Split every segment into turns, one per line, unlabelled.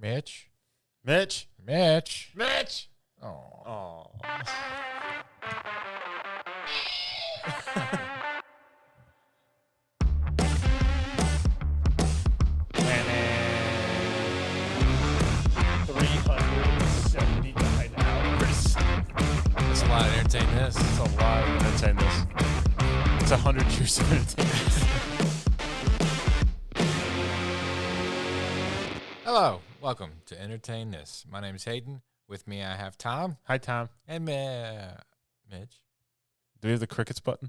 Mitch.
Mitch.
Mitch.
Mitch.
Oh. That's a lot of entertain this.
It's a lot of entertain this. It's 100 years of entertainment.
Hello. Welcome to Entertain This. My name is Hayden. With me, I have Tom.
Hi, Tom.
And Mitch.
Do we have the crickets button?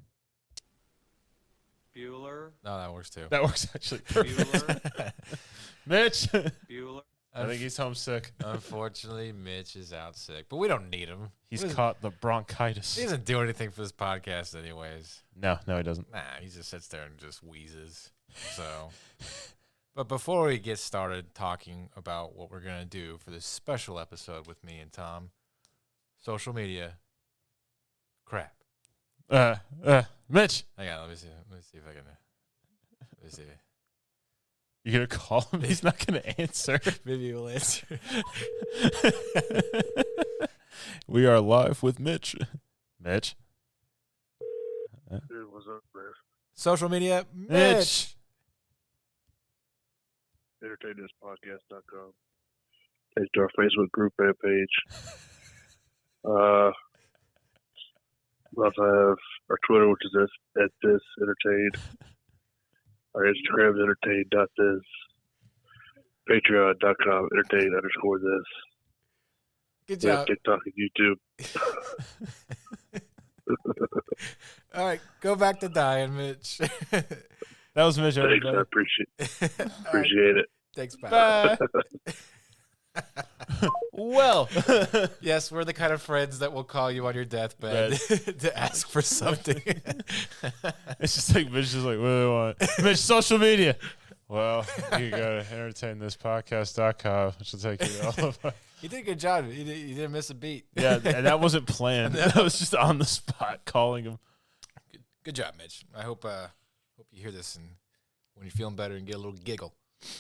Bueller.
No, that works too.
That works actually.
Bueller.
Mitch.
Bueller.
I think he's homesick.
Unfortunately, Mitch is out sick, but we don't need him.
He's caught the bronchitis.
He doesn't do anything for this podcast anyways.
No, he doesn't.
Nah, he just sits there and just wheezes. So, but before we get started talking about what we're going to do for this special episode with me and Tom, social media, crap.
Mitch.
Hang on, let me see if I can, let me see.
You gonna call him? He's not gonna answer.
Maybe he'll answer.
We are live with Mitch. Mitch.
Dude, what's up, man?
Social media, Mitch.
EntertainThisPodcast.com. Take to our Facebook group and page. We also have our Twitter, which is @ThisEntertained. Our Instagram is entertain.this. Patreon.com, entertain_this.
Good
We have
job.
TikTok and YouTube.
All right, go back to dying, Mitch.
That was Mitch.
Thanks,
Everybody.
I appreciate it.
Thanks, bye.
Bye. Well,
Yes, we're the kind of friends that will call you on your deathbed to ask for something.
it's just like Mitch is like, what do they want? Mitch, social media. Well, you go to entertainthispodcast.com, which will take you to all of our.
You did a good job. You didn't miss a beat.
Yeah, and that wasn't planned. That was just on the spot calling him.
Good job, Mitch. I hope you hear this and when you're feeling better and get a little giggle.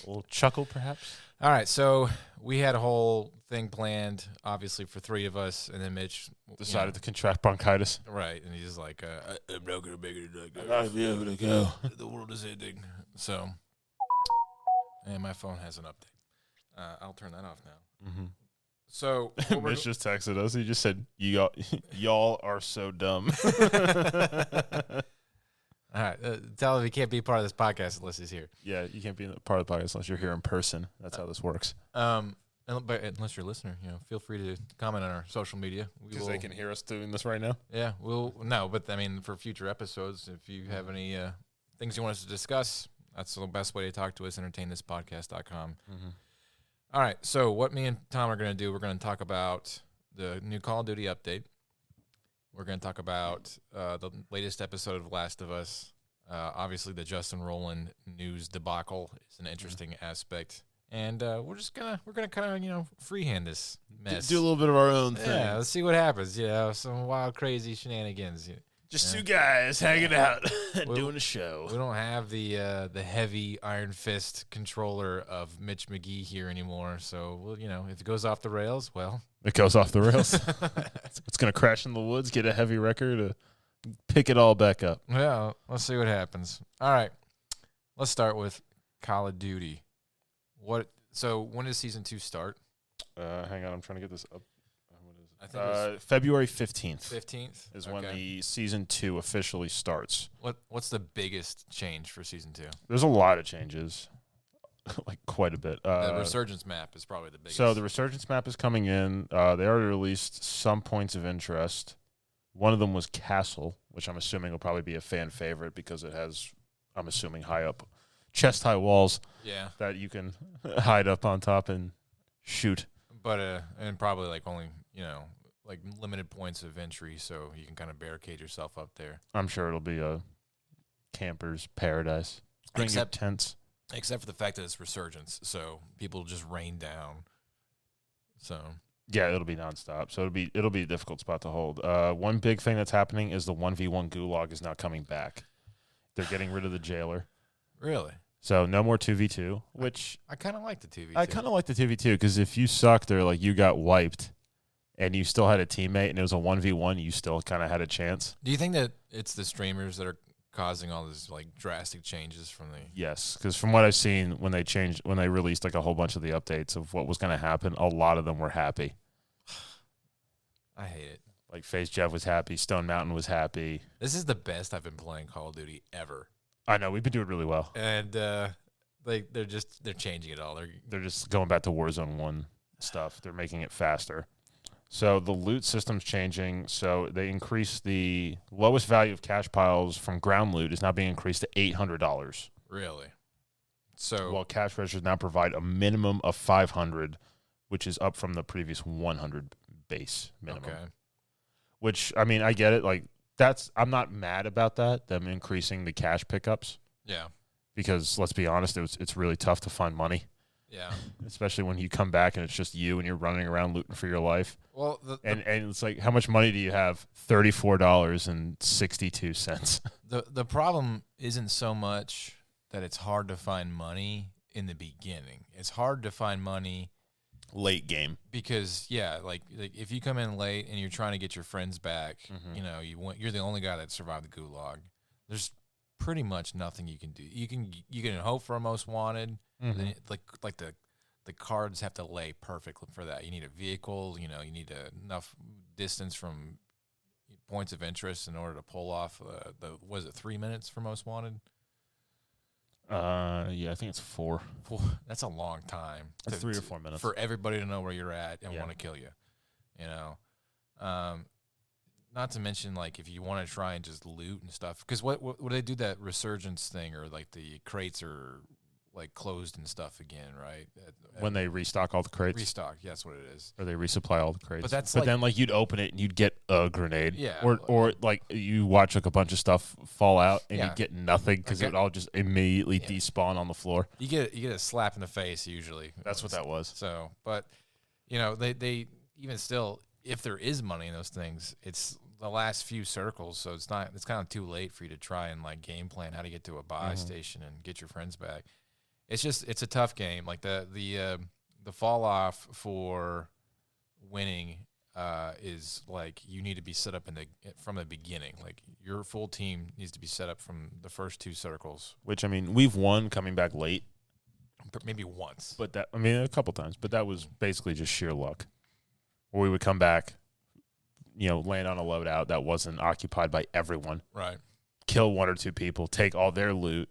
A little chuckle, perhaps.
All right, so we had a whole thing planned, obviously, for three of us, and then Mitch
Decided to contract bronchitis.
right, and he's like, I'm not going to make it.
I'm not going to be able to go.
The world is ending. So, and my phone has an update. I'll turn that off now.
Mm-hmm.
So,
Mitch just texted us. He just said, y'all are so dumb.
all right, tell him he can't be part of this podcast unless he's here.
Yeah, you can't be part of the podcast unless you're here in person. That's how this works.
But unless you're a listener, feel free to comment on our social media.
Because they can hear us doing this right now.
Yeah, but I mean, for future episodes, if you have any things you want us to discuss, that's the best way to talk to us, entertainthispodcast.com.
Mm-hmm.
All right, so what me and Tom are going to do, we're going to talk about the new Call of Duty update. We're going to talk about the latest episode of Last of Us. Obviously, the Justin Roiland news debacle is an interesting aspect. And we're gonna kind of freehand this mess.
Do a little bit of our own thing.
Yeah, let's see what happens. Some wild, crazy shenanigans.
Just two guys hanging out,
Well,
doing a show.
We don't have the heavy Iron Fist controller of Mitch McGee here anymore. So if it goes off the rails, well,
It goes off the rails. It's going to crash in the woods, get a heavy wrecker to pick it all back up.
yeah, let's see what happens. All right, let's start with Call of Duty. So when does Season 2 start?
Hang on, I'm trying to get this up. What is it?
I think it's
February 15th
15th
is when the Season 2 officially starts.
What's the biggest change for Season 2?
There's a lot of changes, like quite a bit.
The Resurgence map is probably the biggest.
So the Resurgence map is coming in. They already released some points of interest. One of them was Castle, which I'm assuming will probably be a fan favorite because it has, I'm assuming, chest-high walls that you can hide up on top and shoot.
But and probably like only like limited points of entry, so you can kind of barricade yourself up there.
I'm sure it'll be a camper's paradise. Bring your tents.
Except for the fact that it's Resurgence, so people just rain down. So
yeah, it'll be nonstop. So it'll be a difficult spot to hold. One big thing that's happening is the 1v1 gulag is now coming back. They're getting rid of the jailer.
Really?
So no more 2v2, which
I kind of like the 2v2.
I kind of like the 2v2 because if you sucked or like you got wiped and you still had a teammate and it was a 1v1, you still kind of had a chance.
Do you think that it's the streamers that are causing all these like drastic changes from the?
Yes, because from what I've seen, when they released like a whole bunch of the updates of what was going to happen, a lot of them were happy.
I hate it.
Like FaZe Jeff was happy, Stone Mountain was happy.
This is the best I've been playing Call of Duty ever.
I know we've been doing really well,
and they're changing it all.
They're just going back to Warzone 1 stuff. They're making it faster. So the loot system's changing. So they increased the lowest value of cash piles from ground loot is now being increased to $800.
Really? So
While cash registers now provide a minimum of $500, which is up from the previous $100 base minimum.
okay.
Which, I mean, I get it. Like, I'm not mad about that, them increasing the cash pickups.
Yeah.
Because, let's be honest, it's really tough to find money.
Yeah.
Especially when you come back and it's just you and you're running around looting for your life.
Well,
and it's like, how much money do you have? $34.62.
The problem isn't so much that it's hard to find money in the beginning. It's hard to find money
Late game.
because like if you come in late and you're trying to get your friends back, you're the only guy that survived the gulag. There's pretty much nothing you can do. You can hope for a most wanted. Then like the cards have to lay perfectly for that. You need a vehicle. You need enough distance from points of interest in order to pull off was it 3 minutes for most wanted?
Yeah, I think it's 4.
That's a long time.
It's 3 or 4 minutes
for everybody to know where you're at and want to kill you. Not to mention like if you want to try and just loot and stuff, because what they do that resurgence thing or like the crates are like closed and stuff again, right?
When they restock all the crates.
Restock, yeah, that's what it is.
Or they resupply all the crates.
But
then like you'd open it and you'd get a grenade.
Yeah.
Or like you watch like a bunch of stuff fall out and you get nothing because it would all just immediately despawn on the floor.
You get a slap in the face usually.
That's what that was.
So, but they even still, if there is money in those things, it's the last few circles, so it's kind of too late for you to try and like game plan how to get to a buy station and get your friends back. It's a tough game. Like the fall off for winning is like you need to be set up from the beginning. Like your full team needs to be set up from the first 2 circles.
Which, I mean, we've won coming back late.
Maybe once.
But a couple times. But that was basically just sheer luck. Where we would come back, land on a loadout that wasn't occupied by everyone.
Right.
Kill 1 or 2 people, take all their loot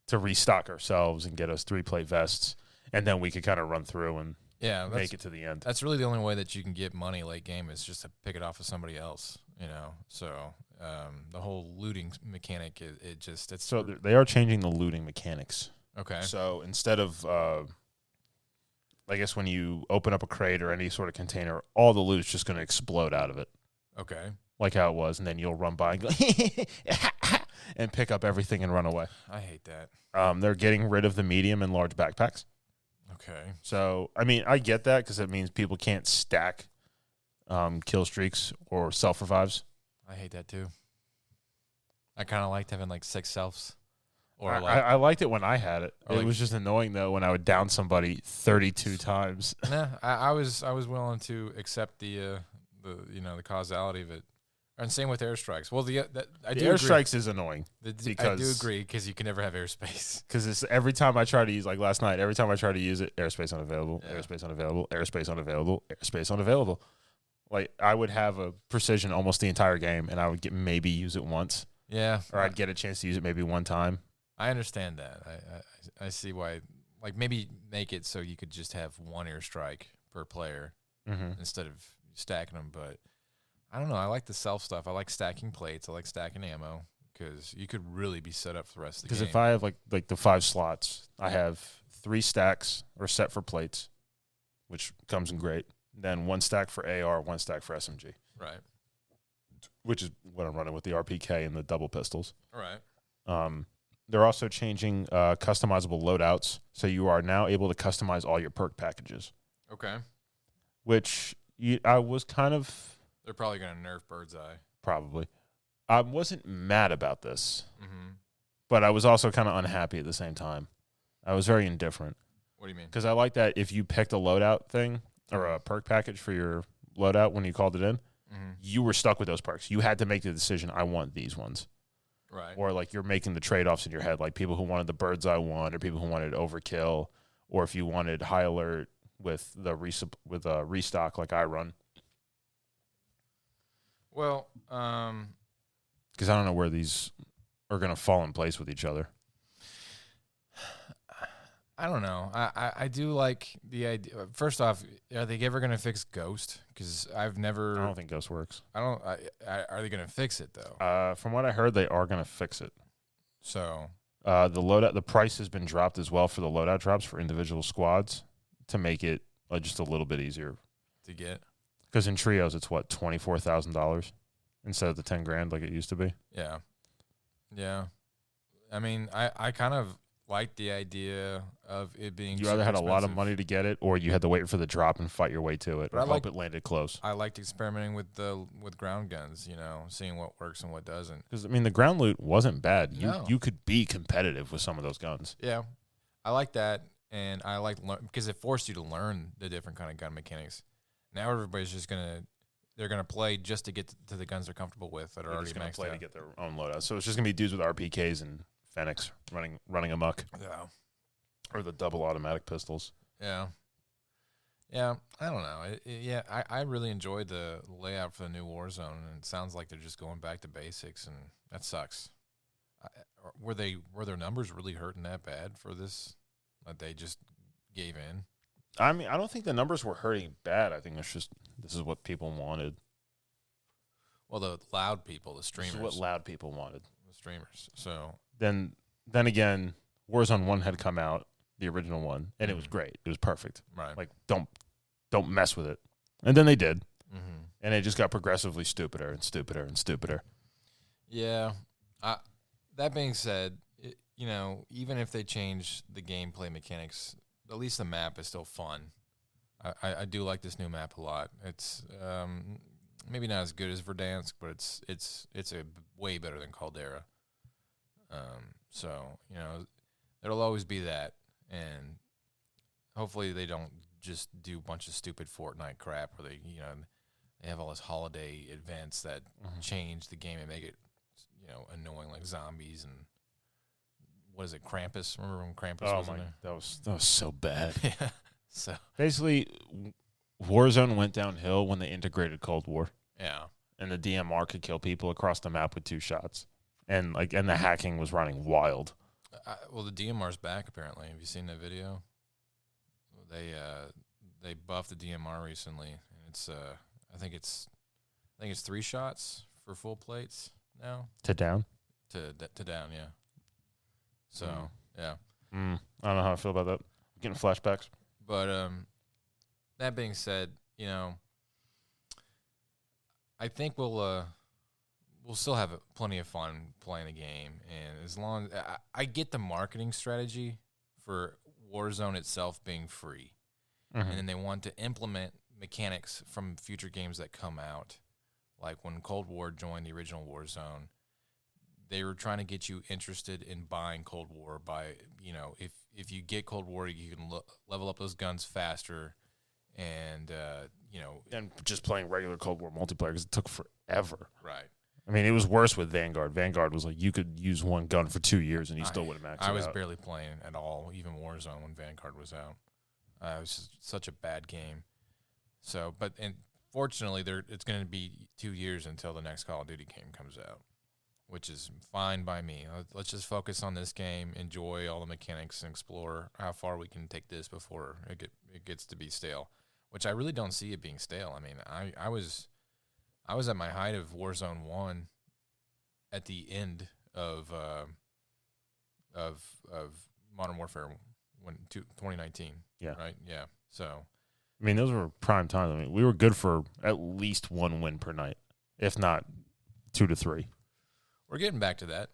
to restock ourselves and get us 3-plate vests, and then we could kind of run through and make it to the end. That's
really the only way that you can get money late game is just to pick it off of somebody else, So the whole looting mechanic,
So they are changing the looting mechanics.
Okay.
So instead of, I guess when you open up a crate or any sort of container, all the loot is just going to explode out of it.
Okay.
Like how it was, and then you'll run by and go and pick up everything and run away.
I hate that.
They're getting rid of the medium and large backpacks.
Okay.
So, I mean, I get that because it means people can't stack kill streaks or self-revives.
I hate that too. I kind of liked having like 6 selves.
Or I liked it when I had it. It was just annoying, though, when I would down somebody 32 times.
Nah, I was willing to accept the causality of it. And same with airstrikes. Well, the
airstrikes is annoying.
I do agree because you can never have airspace.
Because every time I try to use, like last night, every time I try to use it, airspace unavailable, airspace unavailable, airspace unavailable, airspace unavailable. Like I would have a precision almost the entire game, and I would maybe use it once.
Yeah.
Or I'd get a chance to use it maybe one time.
I understand that. I see why. Like maybe make it so you could just have 1 airstrike per player instead of stacking them, but. I don't know. I like the self stuff. I like stacking plates. I like stacking ammo because you could really be set up for the rest of the game.
Because if I have like the 5 slots, I have 3 stacks are set for plates, which comes in great. Then 1 stack for AR, 1 stack for SMG.
Right.
Which is what I'm running with the RPK and the double pistols.
All right.
They're also changing customizable loadouts, so you are now able to customize all your perk packages.
Okay.
Which I was kind of.
They're probably going to nerf Bird's Eye.
Probably. I wasn't mad about this, but I was also kind of unhappy at the same time. I was very indifferent.
What do you mean?
Because I like that if you picked a loadout thing or a perk package for your loadout when you called it in, you were stuck with those perks. You had to make the decision, I want these ones.
Right.
Or like you're making the trade-offs in your head, like people who wanted the Bird's Eye one or people who wanted Overkill, or if you wanted High Alert with the restock like I run.
Well,
because I don't know where these are going to fall in place with each other.
I don't know. I do like the idea. First off, are they ever going to fix Ghost? Because I've never.
I don't think Ghost works.
Are they going to fix it though?
From what I heard, they are going to fix it.
So
the price has been dropped as well for the loadout drops for individual squads to make it just a little bit easier
to get.
Because in trios, it's what, $24,000 instead of the $10,000 like it used to be.
Yeah, yeah. I mean, I kind of like the idea of it being.
You either had
expensive.
a lot of money to get it, or you had to wait for the drop and fight your way to it, or hope it landed close.
I liked experimenting with ground guns. Seeing what works and what doesn't.
Because I mean, the ground loot wasn't bad.
No.
You could be competitive with some of those guns.
Yeah, I like that, and I like because it forced you to learn the different kind of gun mechanics. Now everybody's just they're gonna play just to get to the guns they're comfortable with that are already
going
maxed
to play
out.
to get their own loadout. So it's just going to be dudes with RPKs and Fenix running amok.
Yeah.
Or the double automatic pistols.
Yeah. Yeah, I don't know. I really enjoyed the layout for the new Warzone, and it sounds like they're just going back to basics, and that sucks. Were their numbers really hurting that bad for this? That they just gave in?
I mean, I don't think the numbers were hurting bad. I think it's just this is what people wanted.
Well, the loud people, the streamers.
This is what loud people wanted.
The streamers. So
then again, Warzone 1 had come out, the original one, and it was great. It was perfect.
right.
Like, don't mess with it. And then they did.
Mm-hmm.
And it just got progressively stupider and stupider and stupider.
Yeah. That being said, even if they change the gameplay mechanics, at least the map is still fun. I do like this new map a lot. It's maybe not as good as Verdansk, but it's a way better than Caldera. So there'll always be that, and hopefully they don't just do a bunch of stupid Fortnite crap where they have all this holiday events that change the game and make it annoying, like zombies and what is it, Krampus? Remember when Krampus was in there?
That was so bad.
Yeah. So
basically, Warzone went downhill when they integrated Cold War.
Yeah.
And the DMR could kill people across the map with 2 shots. And the hacking was running wild.
Well, the DMR's back apparently. Have you seen that video? They buffed the DMR recently, and it's I think it's 3 shots for full plates now.
To down?
To down, yeah. So yeah.
I don't know how I feel about that. I'm getting flashbacks.
But that being said, I think we'll still have plenty of fun playing the game, and as long as I get the marketing strategy for Warzone itself being free, and then they want to implement mechanics from future games that come out, like when Cold War joined the original Warzone. They were trying to get you interested in buying Cold War by, if you get Cold War, you can level up those guns faster, and
and just playing regular Cold War multiplayer because it took forever.
Right.
I mean, it was worse with Vanguard. Vanguard was like you could use one gun for 2 years and you still wouldn't max it out.
I was barely playing at all, even Warzone when Vanguard was out. It was just such a bad game. So, and fortunately, it's going to be 2 years until the next Call of Duty game comes out, which is fine by me. Let's just focus on this game, enjoy all the mechanics, and explore how far we can take this before it gets to be stale, which I really don't see it being stale. I mean, I was at my height of Warzone 1 at the end of Modern Warfare 2019.
Yeah.
Right? Yeah. So,
I mean, those were prime times. I mean, we were good for at least 1 win per night, if not 2 to 3.
we're getting back to that.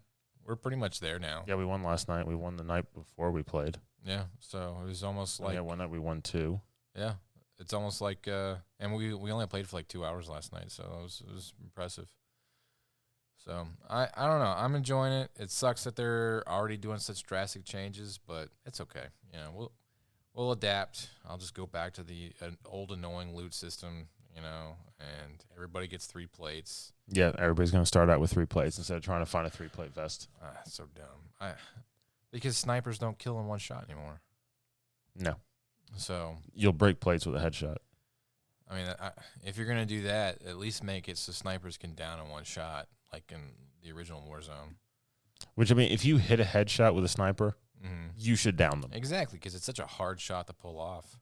We're pretty much there now.
Yeah, we won last night. We won the night before we played.
Yeah. So it was almost like
one night we won 2.
Yeah. It's almost like and we only played for like 2 hours last night, so it was impressive. So I don't know. I'm enjoying it. It sucks that they're already doing such drastic changes, but it's okay. You know, we'll adapt. I'll just go back to the old annoying loot system, you know, and everybody gets 3 plates.
Yeah, everybody's going to start out with 3 plates instead of trying to find a 3-plate vest.
So dumb. Because snipers don't kill in one shot anymore.
No.
So
you'll break plates with a headshot.
I mean, if you're going to do that, at least make it so snipers can down in one shot, like in the original Warzone.
Which, I mean, if you hit a headshot with a sniper, you should down them.
Exactly, because it's such a hard shot to pull off.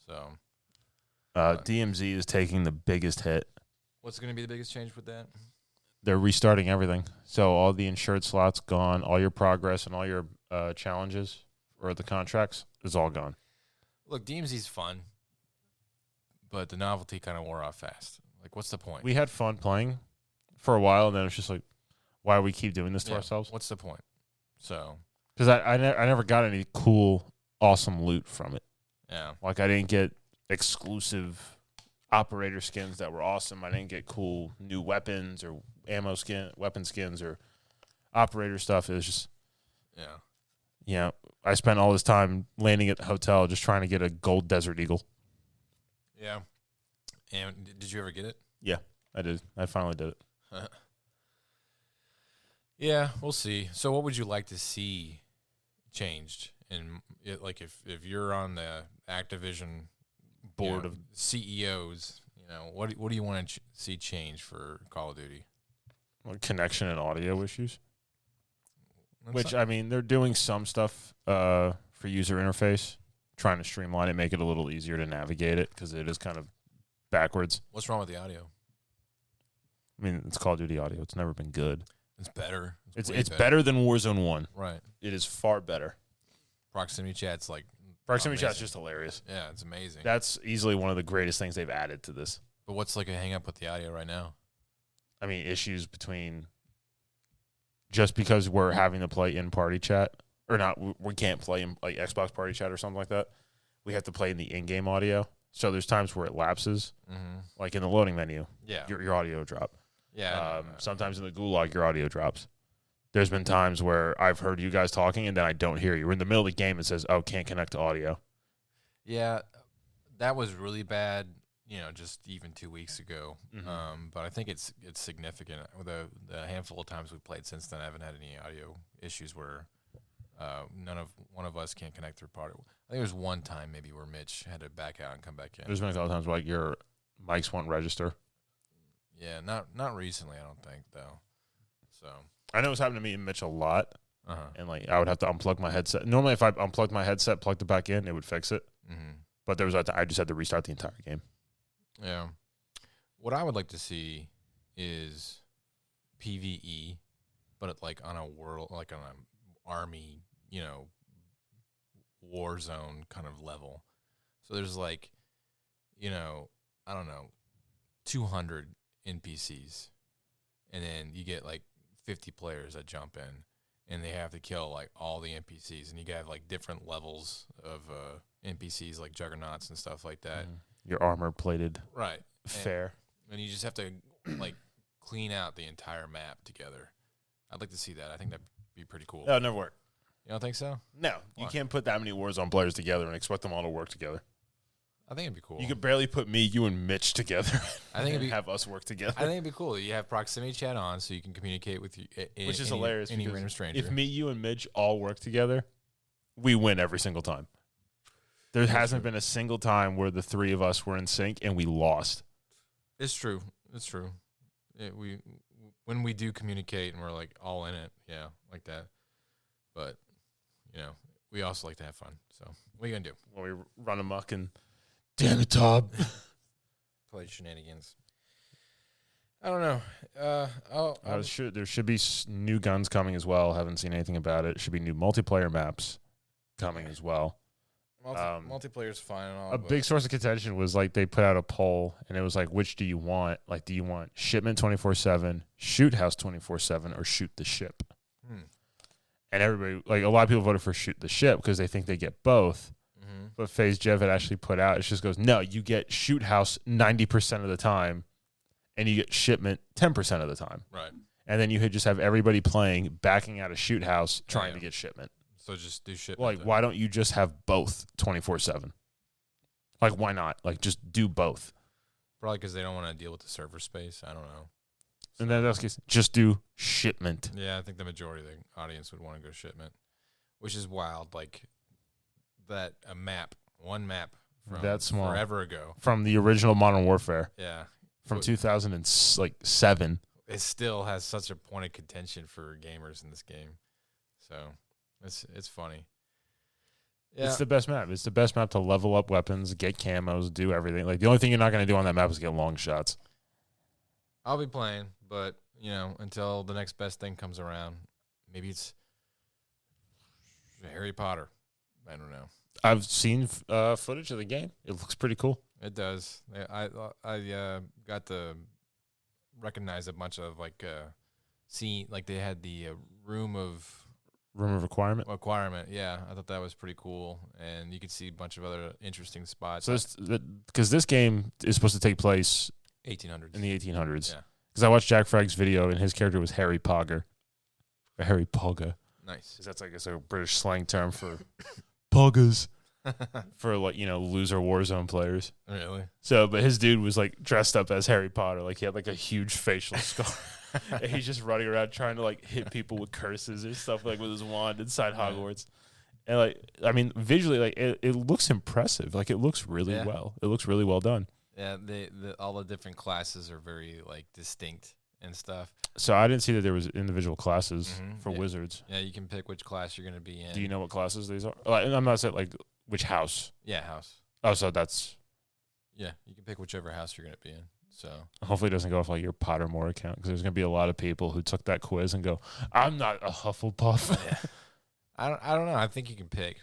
So
DMZ is taking the biggest hit.
What's going to be the biggest change with that?
They're restarting everything. So all the insured slots gone, all your progress and all your challenges or the contracts is all gone.
Look, DMZ's fun, but the novelty kind of wore off fast. Like, what's the point?
We had fun playing for a while, and then it's just like, why do we keep doing this to ourselves?
What's the point? So,
because I never got any cool, awesome loot from it.
Yeah.
Like, I didn't get exclusive operator skins that were awesome. I didn't get cool new weapons or weapon skins or operator stuff. It was just, I spent all this time landing at the hotel just trying to get a gold Desert Eagle.
Yeah. And did you ever get it?
Yeah, I did. I finally did it.
Yeah, we'll see. So what would you like to see changed? Like if you're on the Activision board of CEOs, what do you want to see change for Call of Duty?
Connection and audio issues. I mean, they're doing some stuff for user interface, trying to streamline it, make it a little easier to navigate it because it is kind of backwards.
What's wrong with the audio?
I mean, it's Call of Duty audio. It's never been good.
It's better.
It's better than Warzone 1.
Right.
It is far better.
Proximity chat's
chat's just hilarious.
Yeah, it's amazing.
That's easily one of the greatest things they've added to this.
But what's like a hang up with the audio right now?
I mean, issues between just because we're having to play in party chat or not, we can't play in like Xbox party chat or something like that. We have to play in the in-game audio. So there's times where it lapses, like in the loading menu.
Yeah,
your audio drop.
Yeah.
Sometimes in the gulag, your audio drops. There's been times where I've heard you guys talking and then I don't hear you. We're in the middle of the game and it says, "Oh, can't connect to audio."
Yeah, that was really bad. Just even 2 weeks ago. But I think it's significant. The handful of times we've played since then, I haven't had any audio issues where one of us can't connect through party. I think there was one time maybe where Mitch had to back out and come back in.
There's been a couple times where like your mics won't register.
Yeah, not recently, I don't think though. So
I know it's happened to me and Mitch a lot, and like I would have to unplug my headset. Normally, if I unplugged my headset, plugged it back in, it would fix it. But there was I just had to restart the entire game.
Yeah. What I would like to see is PvE, but like on a world, like on an army, Warzone kind of level. So there's like, I don't know, 200 NPCs, and then you get like 50 players that jump in, and they have to kill like all the NPCs, and you have like different levels of NPCs like juggernauts and stuff like that.
Your armor plated,
right?
Fair,
and you just have to like clean out the entire map together. I'd like to see that. I think that'd be pretty cool.
That would never work.
You don't think so?
No, you can't put that many Warzone players together and expect them all to work together.
I think it'd be cool.
You could barely put me, you, and Mitch together.
I think
have us work together.
I think it'd be cool. You have proximity chat on, so you can communicate with you,
which is hilarious.
Any random stranger.
If me, you, and Mitch all work together, we win every single time. There hasn't been a single time where the three of us were in sync and we lost.
It's true. When we do communicate and we're like all in it, yeah, like that. But we also like to have fun. So what are you gonna do?
When we run amok and damn it, Todd,
play shenanigans. I don't know.
There should be new guns coming as well. Haven't seen anything about it. Should be new multiplayer maps coming as well.
Multiplayer's fine and all.
A big source of contention was like they put out a poll and it was like, which do you want? Like, do you want shipment 24/7, shoot house 24/7, or shoot the ship? And everybody, like a lot of people voted for shoot the ship because they think they get both. But FaZe Jeff had actually put out, it just goes, no, you get shoot house 90% of the time and you get shipment 10% of the time.
Right.
and then you just have everybody playing, backing out a shoot house, trying
Yeah.
to get shipment.
So just do shit.
Like, why don't you just have both 24/7? Like, why not? Like, just do both.
Probably because they don't want to deal with the server space. I don't know.
And then that's case, just do shipment.
Yeah, I think the majority of the audience would want to go shipment, which is wild. Like that one map from
That small.
forever ago.
From the original Modern Warfare
Yeah,
from 2007.
it still has such a point of contention for gamers in this game. So it's funny. Yeah,
It's the best map. It's the best map to level up weapons, get camos, do everything. Like, the only thing you're not going to do on that map is get long shots.
I'll be playing, but until the next best thing comes around, maybe it's Harry Potter. I don't know.
I've seen footage of the game. It looks pretty cool.
It does. I got to recognize a bunch of scene, like they had the room of requirement. Yeah, I thought that was pretty cool, and you could see a bunch of other interesting spots.
So because this game is supposed to take place
1800s.
in the 1800s.
Yeah.
Because I watched Jack Fragg's video, and his character was Harry Pogger. Or Harry Pogger.
Nice.
Because that's, I guess, a British slang term for poggers. For, loser Warzone players.
Really?
So, but his dude was, dressed up as Harry Potter. Like, he had, a huge facial scar. And he's just running around trying to, hit people with curses or stuff, with his wand inside Hogwarts. And, visually, it looks impressive. It looks really well. It looks really well done.
Yeah, all the different classes are very distinct and stuff.
So I didn't see that there was individual classes for wizards.
Yeah, you can pick which class you're going to be in.
Do you know what classes these are? I'm not saying which house.
Yeah, house.
Oh, so that's.
Yeah, you can pick whichever house you're going to be in. So
hopefully it doesn't go off your Pottermore account, because there's going to be a lot of people who took that quiz and go, "I'm not a Hufflepuff."
Yeah. I don't know. I think you can pick,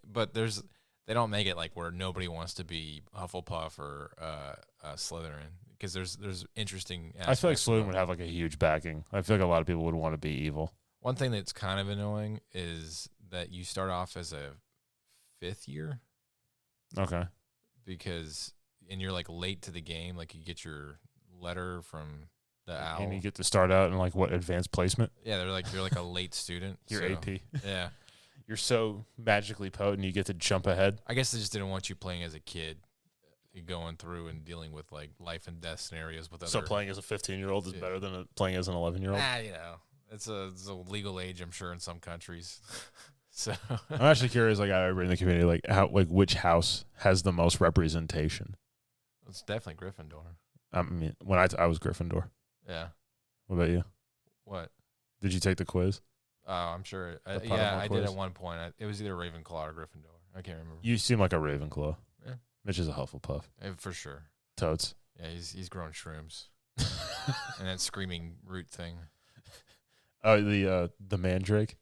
but they don't make it where nobody wants to be Hufflepuff or Slytherin, because there's interesting aspects.
I feel like Slytherin would have a huge backing. I feel like a lot of people would want to be evil.
One thing that's kind of annoying is that you start off as a 5th year.
Okay.
And you're late to the game. You get your letter from the owl,
and you get to start out in what, advanced placement?
Yeah, you're a late student.
You're AP.
Yeah.
You're so magically potent, you get to jump ahead.
I guess they just didn't want you playing as a kid, going through and dealing with life and death scenarios with other.
So playing as a 15-year-old is better than playing as an 11-year-old?
It's a legal age, I'm sure, in some countries. So
I'm actually curious, everybody in the community, which house has the most representation?
It's definitely Gryffindor.
When I was Gryffindor.
Yeah.
What about you?
What?
Did you take the quiz?
Oh, I'm sure. I
quiz?
did at one point. It was either Ravenclaw or Gryffindor. I can't remember.
You seem like a Ravenclaw.
Yeah.
Mitch is a Hufflepuff.
For sure.
Totes.
Yeah, he's growing shrooms. And that screaming root thing.
Oh, the mandrake?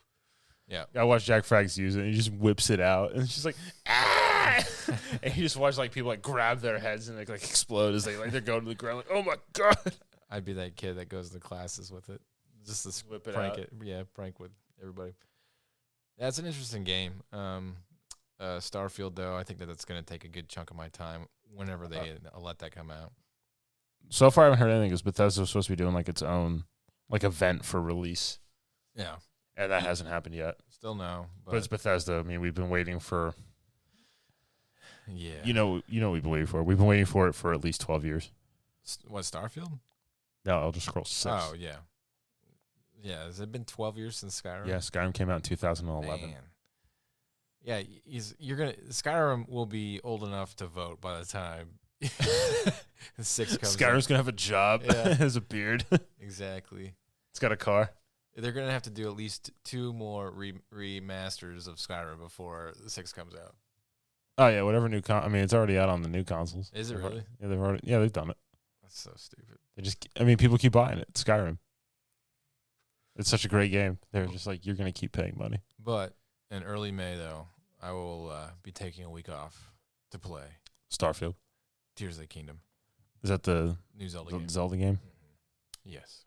Yeah.
I watched Jack Frags use it, and he just whips it out, and it's just ah! And he just watched people grab their heads and they explode as they're going to the ground. Oh my god!
I'd be that kid that goes to classes with it, just to
whip it
prank
out.
it. Yeah, prank with everybody. Yeah, it's an interesting game. Starfield, though, I think that's going to take a good chunk of my time whenever they let that come out.
So far, I haven't heard anything because Bethesda was supposed to be doing its own event for release.
Yeah.
And that hasn't happened yet.
Still no.
But it's Bethesda. We've been waiting for.
Yeah.
You know what we've been waiting for. We've been waiting for it for at least 12 years.
What, Starfield?
No, Elder Scrolls 6.
Oh, yeah. Yeah, has it been 12 years since Skyrim?
Yeah, Skyrim came out in 2011.
Man. Yeah, Skyrim will be old enough to vote by the time 6 comes
Skyrim's
out.
going to have a job.
Yeah.
Has a beard.
Exactly.
It's got a car.
They're going to have to do at least 2 more remasters of Skyrim before the 6 comes out.
Oh, yeah, whatever new it's already out on the new consoles.
Is it really?
Yeah, they've done it.
That's so stupid.
They just, people keep buying it. It's Skyrim. It's such a great game. They're just you're going to keep paying money.
But in early May, though, I will be taking a week off to play
Starfield.
Tears of the Kingdom.
Is that the
new Zelda game?
Zelda game?
Mm-hmm. Yes.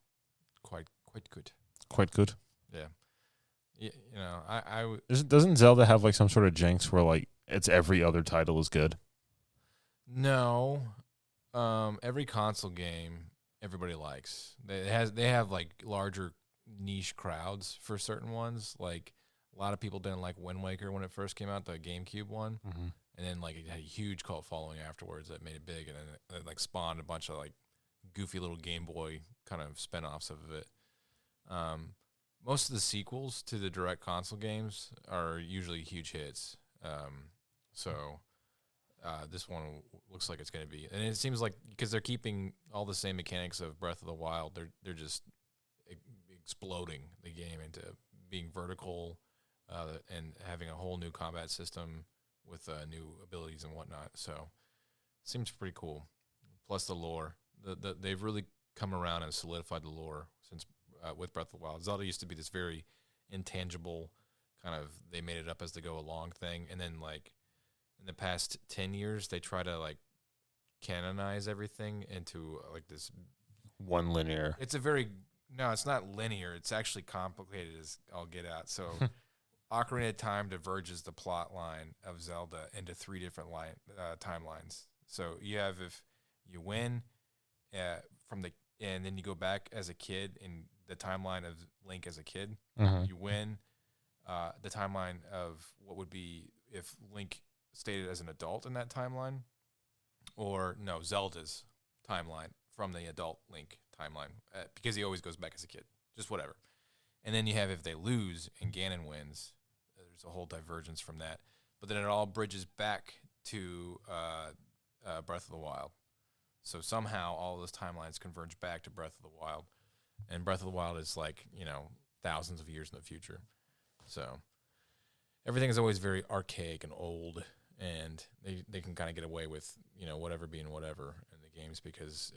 Quite good.
Quite good.
Yeah. I
doesn't Zelda have some sort of jinx where it's every other title is good?
No. Every console game everybody likes. They have like larger niche crowds for certain ones. Like a lot of people didn't like Wind Waker when it first came out, the GameCube one, and then like it had a huge cult following afterwards that made it big, and then it like spawned a bunch of like goofy little Game Boy kind of spinoffs of it. Most of the sequels to the direct console games are usually huge hits. So this one looks like it's going to be, and it seems like because they're keeping all the same mechanics of Breath of the Wild, they're just exploding the game into being vertical and having a whole new combat system with new abilities and whatnot. So seems pretty cool. Plus the lore, they've really come around and solidified the lore since with Breath of the Wild. Zelda used to be this very intangible kind of, they made it up as they go along thing, and then like in the past 10 years they try to like canonize everything into like this
one linear.
It's it's not linear. It's actually complicated as I'll get at. So Ocarina of Time diverges the plot line of Zelda into 3 different timelines. So you have, if you win and then you go back as a kid in the timeline of Link as a kid, you win the timeline of what would be if Link stayed as an adult in that timeline, or no, Zelda's timeline from the adult Link timeline, because he always goes back as a kid, just whatever. And then you have if they lose and Ganon wins, there's a whole divergence from that. But then it all bridges back to Breath of the Wild. So somehow all those timelines converge back to Breath of the Wild. And Breath of the Wild is like, thousands of years in the future. So everything is always very archaic and old, and they can kind of get away with, whatever being whatever in the games, because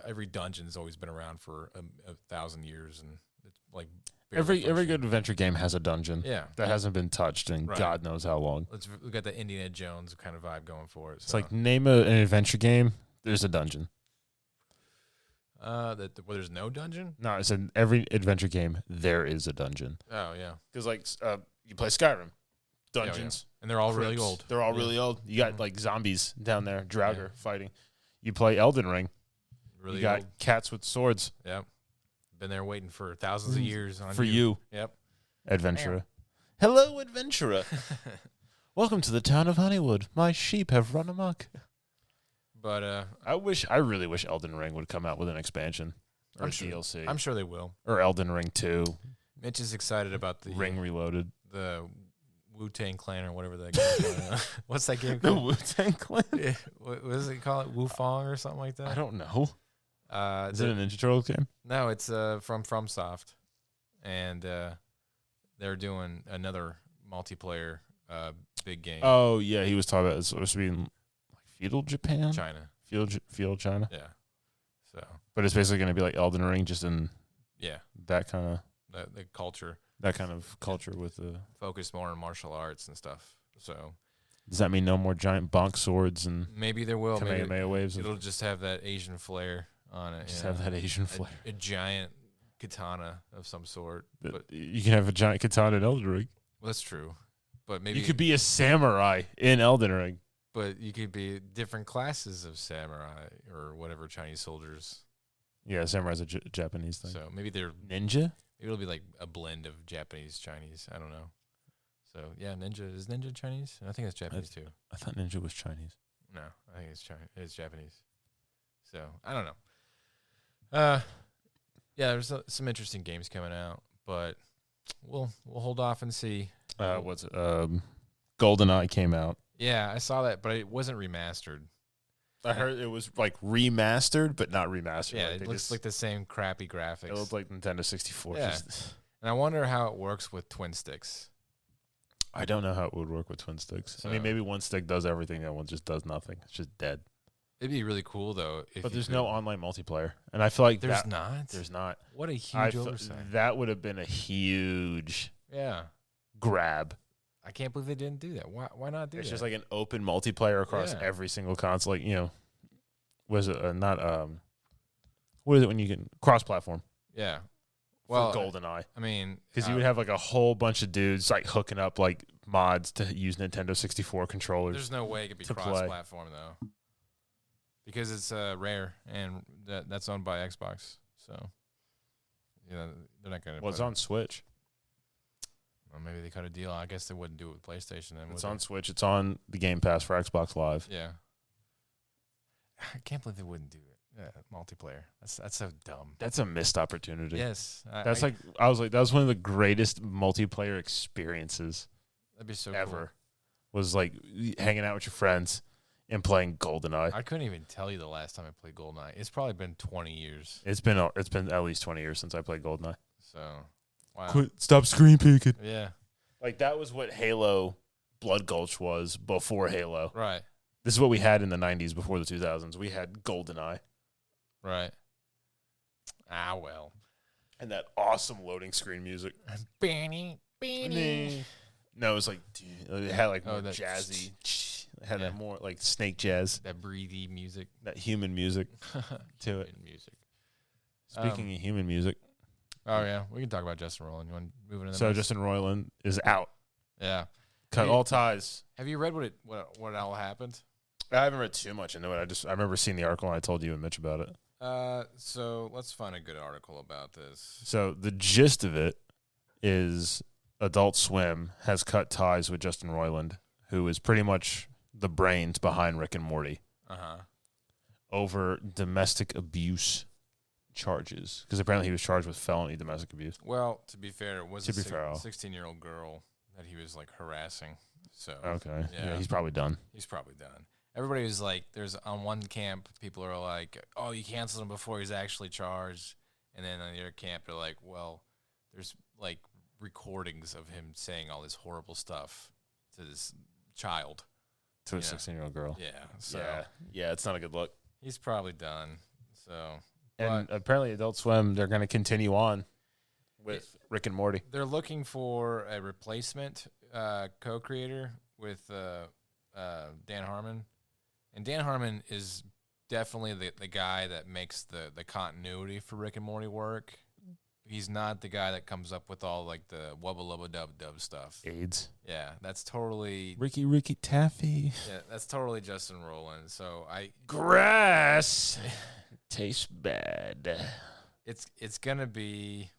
every dungeon's always been around for 1,000 years, and it's like
every good adventure game has a dungeon that hasn't been touched in God knows how long.
We got the Indiana Jones kind of vibe going for it. So.
It's like, name an adventure game, there's a dungeon.
Where there's no dungeon?
No, I said every adventure game, there is a dungeon.
Oh, yeah.
Because, like, you play Skyrim. Dungeons.
And they're all
crypts,
really old.
They're all really old. You got, like, zombies down there, Draugr fighting. You play Elden Ring.
Really
you got
old.
cats with swords.
Yep. Been there waiting for thousands of years on
for you.
Yep.
Adventurer. Hello, adventurer. Welcome to the town of Honeywood. My sheep have run amok.
But
I really wish Elden Ring would come out with an expansion or DLC.
I'm sure they will.
Or Elden Ring 2.
Mitch is excited about the
Ring Reloaded.
The Wu-Tang Clan or whatever that game is. What's that game called?
The Wu-Tang Clan?
Yeah. What does it call it? Wu-Fong or something like that?
I don't know. Is it a Ninja Turtles game?
No, it's from FromSoft. And they're doing another multiplayer big game.
Oh, yeah. He was talking about it's supposed to be in feudal Japan?
China.
Feudal China?
Yeah. So.
But it's basically going to be like Elden Ring, just in that kind of...
The culture.
That kind of culture with the...
Focus more on martial arts and stuff. So...
Does that mean no more giant bonk swords and...
Maybe there will.
Kamehameha waves?
It'll just have that Asian flair on it.
Just have that Asian flair.
A giant katana of some sort. But
you can have a giant katana in Elden Ring.
Well, that's true. But maybe...
You could be a samurai in Elden Ring.
But you could be different classes of samurai or whatever Chinese soldiers.
Yeah, samurai's a Japanese thing.
So maybe they're...
Ninja?
Maybe it'll be like a blend of Japanese, Chinese. I don't know. So, yeah, Ninja. Is Ninja Chinese? I think it's Japanese, too.
I thought Ninja was Chinese.
No, I think it's Chinese. It's Japanese. So, I don't know. Yeah, there's some interesting games coming out, but we'll hold off and see.
What's it? GoldenEye came out.
Yeah, I saw that, but it wasn't remastered.
I heard it was like remastered, but not remastered.
Yeah,
like
it looks like the same crappy graphics.
It looks like Nintendo 64.
Yeah. And I wonder how it works with twin sticks.
I don't know how it would work with twin sticks.
So,
I mean, maybe one stick does everything, that one just does nothing. It's just dead.
It'd be really cool, though.
But there's no online multiplayer. And I feel like
There's not?
There's not.
What a huge oversight.
That would have been a huge grab.
I can't believe they didn't do that. Why not do that?
It's just like an open multiplayer across every single console. Like, was it not what is it when you can cross-platform?
Yeah. Well,
for GoldenEye.
I mean,
because you would have like a whole bunch of dudes like hooking up like mods to use Nintendo 64 controllers.
There's no way it could be cross-platform though. because it's Rare, and that's owned by Xbox. So, they're not going to.
Well, it's on Switch.
Well, maybe they cut a deal. I guess they wouldn't do it with PlayStation. Then,
It's on Switch. It's on the Game Pass for Xbox Live.
Yeah. I can't believe they wouldn't do it. Multiplayer. That's so dumb.
That's a missed opportunity.
Yes.
I was like, that was one of the greatest multiplayer experiences
That'd be so
ever.
Cool.
Was like hanging out with your friends and playing GoldenEye.
I couldn't even tell you the last time I played GoldenEye. It's probably been 20 years.
It's been at least 20 years since I played GoldenEye.
So, wow.
Stop screen peeking.
Yeah.
Like that was what Halo Blood Gulch was before Halo.
Right.
This is what we had in the 90s before the 2000s. We had GoldenEye.
Right. Ah, well.
And that awesome loading screen music.
Beanie.
No, it was like, it had like more
that
jazzy. It had that more like snake jazz.
That breathy music.
That human music to it.
Music.
Speaking of human music.
Oh, yeah. We can talk about Justin Roiland. You want to move into
So Justin Roiland is out.
Yeah.
Cut all ties.
Have you read what all happened?
I haven't read too much into it. I remember seeing the article and I told you and Mitch about it.
So let's find a good article about this.
So the gist of it is Adult Swim has cut ties with Justin Roiland, who is pretty much the brains behind Rick and Morty, over domestic abuse charges. Because apparently he was charged with felony domestic abuse.
Well, to be fair, it was a
16-year-old
girl that he was like harassing. So
okay,
yeah,
he's probably done.
He's probably done. Everybody was like, there's on one camp, people are like, oh, you canceled him before he's actually charged. And then on the other camp, they're like, well, there's like recordings of him saying all this horrible stuff to this child.
To a 16-year-old girl.
Yeah. So
yeah, it's not a good look.
He's probably done. So,
and apparently Adult Swim, they're going to continue on with Rick and Morty.
They're looking for a replacement co-creator with Dan Harmon. And Dan Harmon is definitely the guy that makes the continuity for Rick and Morty work. He's not the guy that comes up with all like the wubba lubba dub dub stuff.
AIDS.
Yeah, that's totally
Ricky Taffy.
Yeah, that's totally Justin Roiland. So
grass tastes bad.
It's gonna be.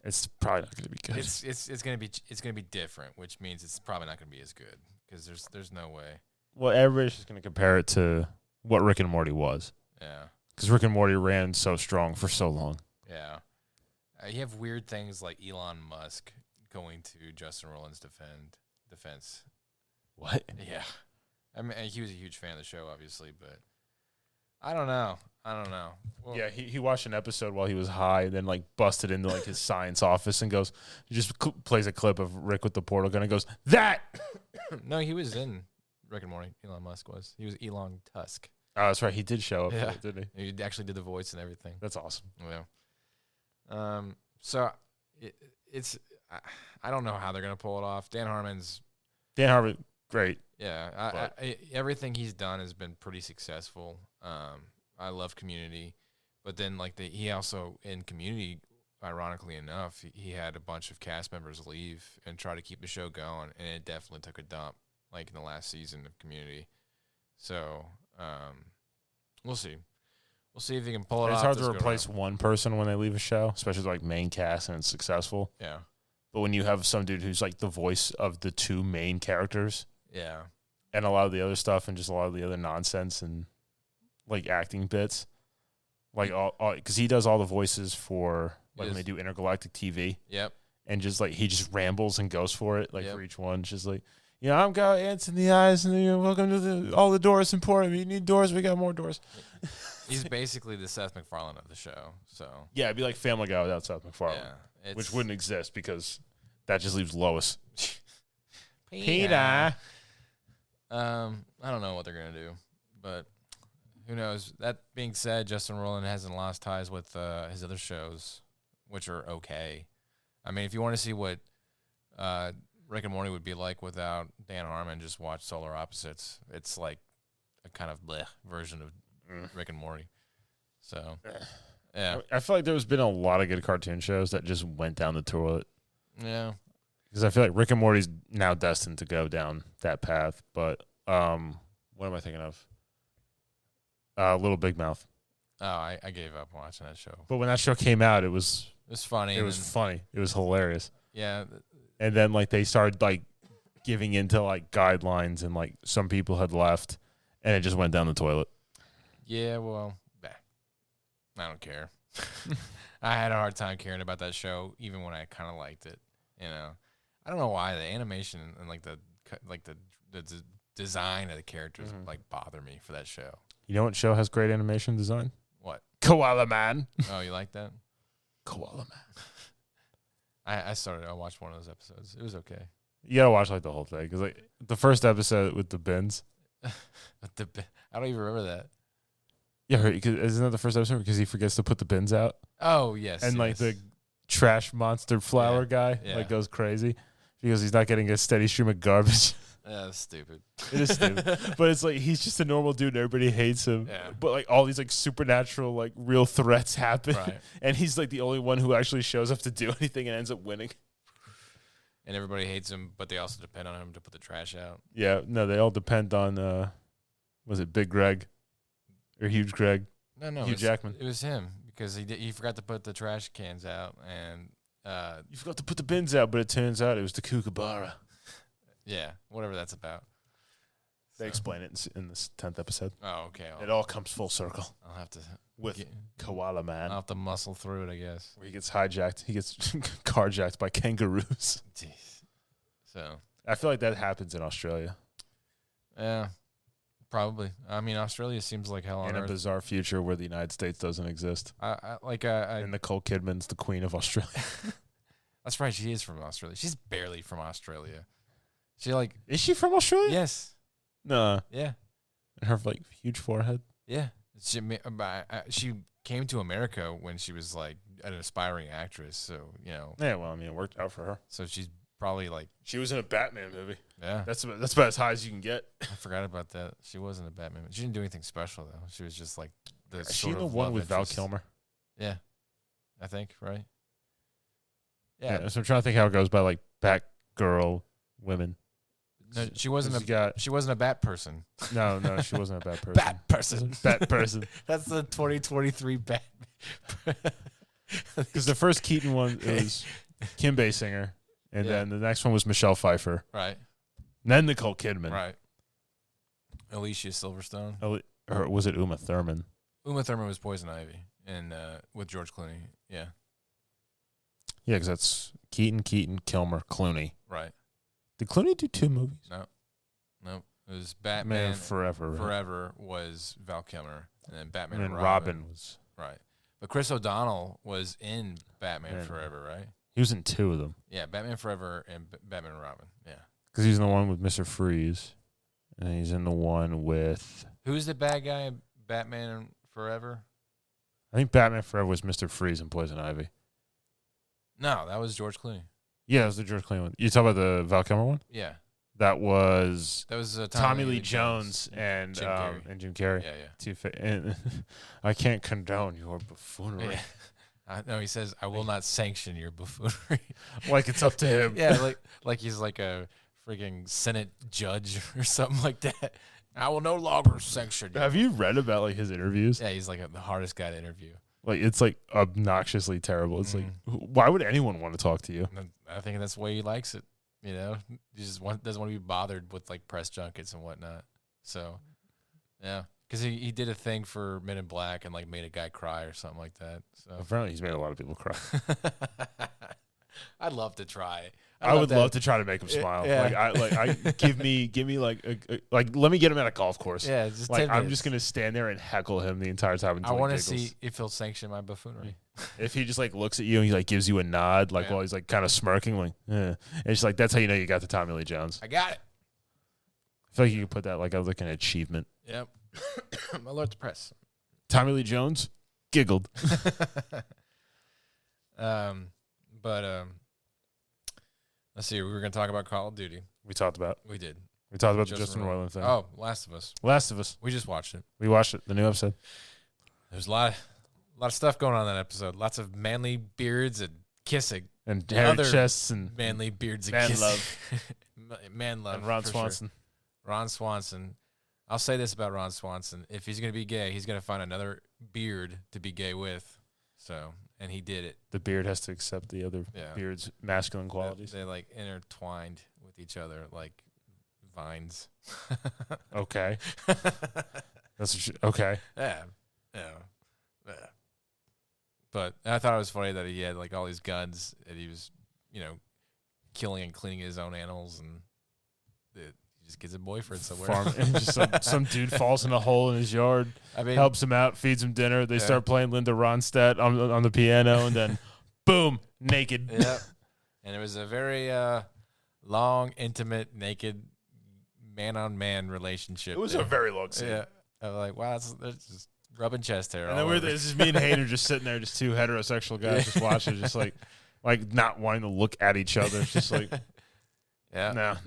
It's probably not gonna be good.
It's gonna be different, which means it's probably not gonna be as good because there's no way.
Well, everybody's just gonna compare it to what Rick and Morty was.
Yeah.
Because Rick and Morty ran so strong for so long.
Yeah. You have weird things like Elon Musk going to Justin Roiland's defense.
What?
Yeah. I mean, he was a huge fan of the show, obviously, but I don't know. Well,
yeah, he watched an episode while he was high, then like busted into like his science office and goes, he just plays a clip of Rick with the portal gun and goes, that!
No, he was in Rick and Morty. Elon Musk was. He was Elon Tusk.
Oh, that's right. He did show up,
yeah.
didn't he?
He actually did the voice and everything.
That's awesome.
Yeah. So it's I don't know how they're gonna pull it off. Dan Harmon,
great.
Yeah. Everything he's done has been pretty successful. I love Community, but then like he also in Community, ironically enough, he had a bunch of cast members leave and try to keep the show going, and it definitely took a dump like in the last season of Community. So we'll see. We'll see if he can pull it off.
It's hard to replace one person when they leave a show, especially like main cast and it's successful.
Yeah.
But when you have some dude who's like the voice of the two main characters,
yeah,
and a lot of the other stuff and just a lot of the other nonsense and like acting bits, like all because he does all the voices for like when they do Intergalactic TV.
Yep.
And just like he just rambles and goes for it like for each one, just like. I'm got ants in the eyes, and welcome to all the doors important. You need doors, we got more doors.
He's basically the Seth MacFarlane of the show. So
yeah, it'd be like Family Guy without Seth MacFarlane, which wouldn't exist because that just leaves Lois. Peter.
I don't know what they're gonna do, but who knows? That being said, Justin Roiland hasn't lost ties with his other shows, which are okay. I mean, if you want to see what Rick and Morty would be like without Dan Harmon, just watch Solar Opposites. It's like a kind of bleh version of Rick and Morty. So, yeah.
I feel like there's been a lot of good cartoon shows that just went down the toilet.
Yeah.
Because I feel like Rick and Morty's now destined to go down that path. But what am I thinking of? Little Big Mouth.
Oh, I gave up watching that show.
But when that show came out, it was
Funny.
It was funny. It was hilarious.
Yeah.
And then like they started like giving into like guidelines, and like some people had left, and it just went down the toilet.
Yeah, well, I don't care. I had a hard time caring about that show, even when I kind of liked it. You know, I don't know why the animation and like the design of the characters like bother me for that show.
You know what show has great animation design?
What?
Koala Man.
Oh, you like that?
Koala Man.
I watched one of those episodes. It was okay.
You gotta watch like the whole thing, because like the first episode with the bins.
I don't even remember that.
Yeah, isn't that the first episode because he forgets to put the bins out?
Oh yes.
And like the trash monster flower guy like goes crazy because he's not getting a steady stream of garbage.
Yeah, that's stupid.
It is stupid. But it's like he's just a normal dude and everybody hates him.
Yeah.
But like all these like supernatural like real threats happen.
Right.
And he's like the only one who actually shows up to do anything and ends up winning.
And everybody hates him, but they also depend on him to put the trash out.
Yeah, no, they all depend on was it Big Greg or Huge Greg?
No,
Hugh Jackman.
It was him because he forgot to put the trash cans out, and
you forgot to put the bins out, but it turns out it was the Kookaburra.
Yeah, whatever that's about.
They explain it in this 10th episode.
Oh, okay.
It all comes full circle
I'll have to
with Koala Man.
I'll have to muscle through it, I guess.
Where he gets hijacked. He gets carjacked by kangaroos.
Jeez. So
I feel like that happens in Australia.
Yeah, probably. I mean, Australia seems like hell on
in
earth.
a bizarre future where the United States doesn't exist.
And
Nicole Kidman's the queen of Australia.
That's right. She is from Australia. She's barely from Australia.
Is she from Australia?
Yes.
No.
Yeah.
And her like huge forehead.
Yeah. She came to America when she was like an aspiring actress. So, you know.
Yeah, well, I mean, it worked out for her.
So she's probably like.
She was in a Batman movie.
Yeah.
That's about as high as you can get.
I forgot about that. She wasn't a Batman. She didn't do anything special, though. She was just like the
Is
sort
she the
of
one
love
with Val
interest.
Kilmer?
Yeah. I think, right?
Yeah. So I'm trying to think how it goes by like Batgirl women.
No, she wasn't she wasn't a bat person.
No, she wasn't a bat person.
Bat person.
Bat person.
That's the 2023 bat.
Because the first Keaton one was Kim Basinger, and then the next one was Michelle Pfeiffer.
Right.
And then Nicole Kidman.
Right. Alicia Silverstone.
Or was it Uma Thurman?
Uma Thurman was Poison Ivy, and with George Clooney. Yeah.
Yeah, because that's Keaton, Kilmer, Clooney.
Right.
Did Clooney do 2 movies?
No. It was Batman
Forever. Right?
Forever was Val Kilmer, and then Batman
and
and
Robin was.
Right. But Chris O'Donnell was in Batman Forever, right?
He was in 2 of them.
Yeah, Batman Forever and Batman and Robin. Yeah.
Because he's in the one with Mr. Freeze, and he's in the one with.
Who's the bad guy in Batman Forever?
I think Batman Forever was Mr. Freeze and Poison Ivy.
No, that was George Clooney.
Yeah, it was the George Clooney one. You talking about the Val Kilmer one?
Yeah.
That was
Tommy
Lee Jones and Jim Carrey.
Yeah.
And I can't condone your buffoonery.
Yeah. No, he says, I will not sanction your buffoonery.
Like it's up to him.
Yeah, like he's like a freaking Senate judge or something like that. I will no longer sanction you.
Have you read about like his interviews?
Yeah, he's like the hardest guy to interview.
Like it's like obnoxiously terrible. It's like, why would anyone want to talk to you?
I think that's the way he likes it. You know, he just doesn't want to be bothered with like press junkets and whatnot. So, yeah, because he did a thing for Men in Black and like made a guy cry or something like that. So
apparently, he's made a lot of people cry.
I'd love to try.
I would love to try to make him smile.
Yeah.
Give me like let me get him at a golf course.
Yeah, just
like
10
I'm
minutes.
just gonna stand there and heckle him the entire time.
I want to see if he'll sanction my buffoonery.
If he just like looks at you and he like gives you a nod, like while he's like kind of smirking, like, and it's like that's how you know you got the Tommy Lee Jones.
I got it.
I feel like you could put that like as like an achievement.
Yep. Alert the press.
Tommy Lee Jones giggled.
Let's see. We were going to talk about Call of Duty.
We talked about.
We did.
We talked about the Justin Roiland thing.
Oh, Last of Us.
Last of Us.
We just watched it.
We watched it. The new episode.
There's a lot of stuff going on in that episode. Lots of manly beards and kissing.
And hairy chests and
manly beards and
man
kissing.
love.
Man love.
And Ron Swanson.
Sure. Ron Swanson. I'll say this about Ron Swanson: if he's gonna be gay, he's gonna find another beard to be gay with. So, and he did it.
The beard has to accept the other beard's masculine qualities.
They like intertwined with each other like vines.
Okay. Okay.
Yeah. But I thought it was funny that he had like all these guns and he was, killing and cleaning his own animals, and he just gets a boyfriend somewhere.
And just some dude falls in a hole in his yard, helps him out, feeds him dinner. They start playing Linda Ronstadt on the piano, and then boom, naked.
Yeah. And it was a very long, intimate, naked, man-on-man relationship.
It was a very long scene.
Yeah. I'm like, wow, that's just rubbing chest hair.
And then this is me and Hayden just sitting there, just two heterosexual guys just watching, just like not wanting to look at each other. It's just like, no.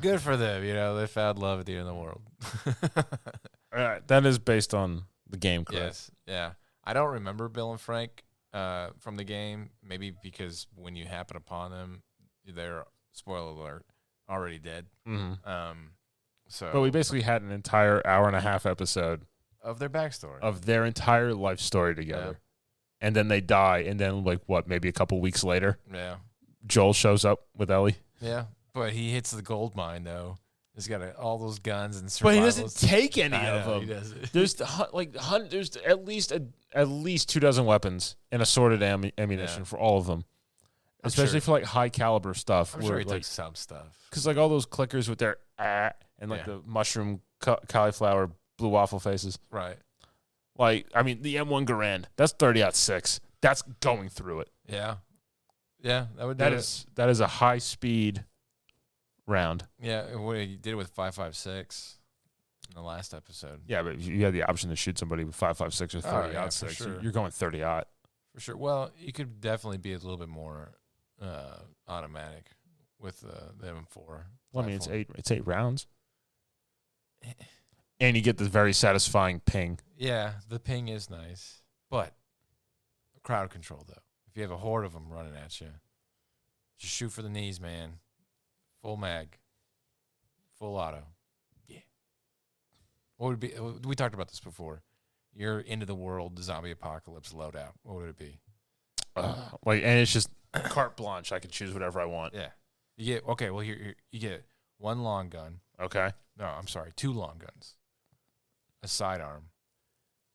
Good for them. They found love at the end of the world.
All right, that is based on the game, correct?
Yes. Yeah. I don't remember Bill and Frank from the game, maybe because when you happen upon them, they're, spoiler alert, already dead.
Mm-hmm.
But
we basically had an entire hour-and-a-half episode
of their backstory,
of their entire life story together, and then they die, and then maybe a couple weeks later, Joel shows up with Ellie.
Yeah, but he hits the gold mine though. He's got all those guns and survivals.
But he doesn't take any of them.
He doesn't.
There's at least 24 weapons and assorted ammunition for all of them. Especially for high caliber stuff.
I'm sure he takes some stuff.
Because all those clickers with their and the mushroom cauliflower blue waffle faces.
Right.
The M1 Garand, that's 30-06. That's going through it.
Yeah. Yeah, that
is a high speed round.
Yeah, what you did it with 5.56 in the last episode.
Yeah, but you had the option to shoot somebody with 5.56 or 30-06.
Sure.
You're going 30-aught.
For sure. Well, you could definitely be a little bit more automatic with the M4.
Well, it's 8 rounds. And you get this very satisfying ping.
Yeah, the ping is nice. But crowd control, though. If you have a horde of them running at you, just shoot for the knees, man. Full mag. Full auto. Yeah. What would it be? We talked about this before. Your end of the world zombie apocalypse loadout. What would it be?
And it's just carte blanche. I can choose whatever I want.
Yeah. You get one long gun.
Okay.
No, I'm sorry, 2 long guns, a sidearm,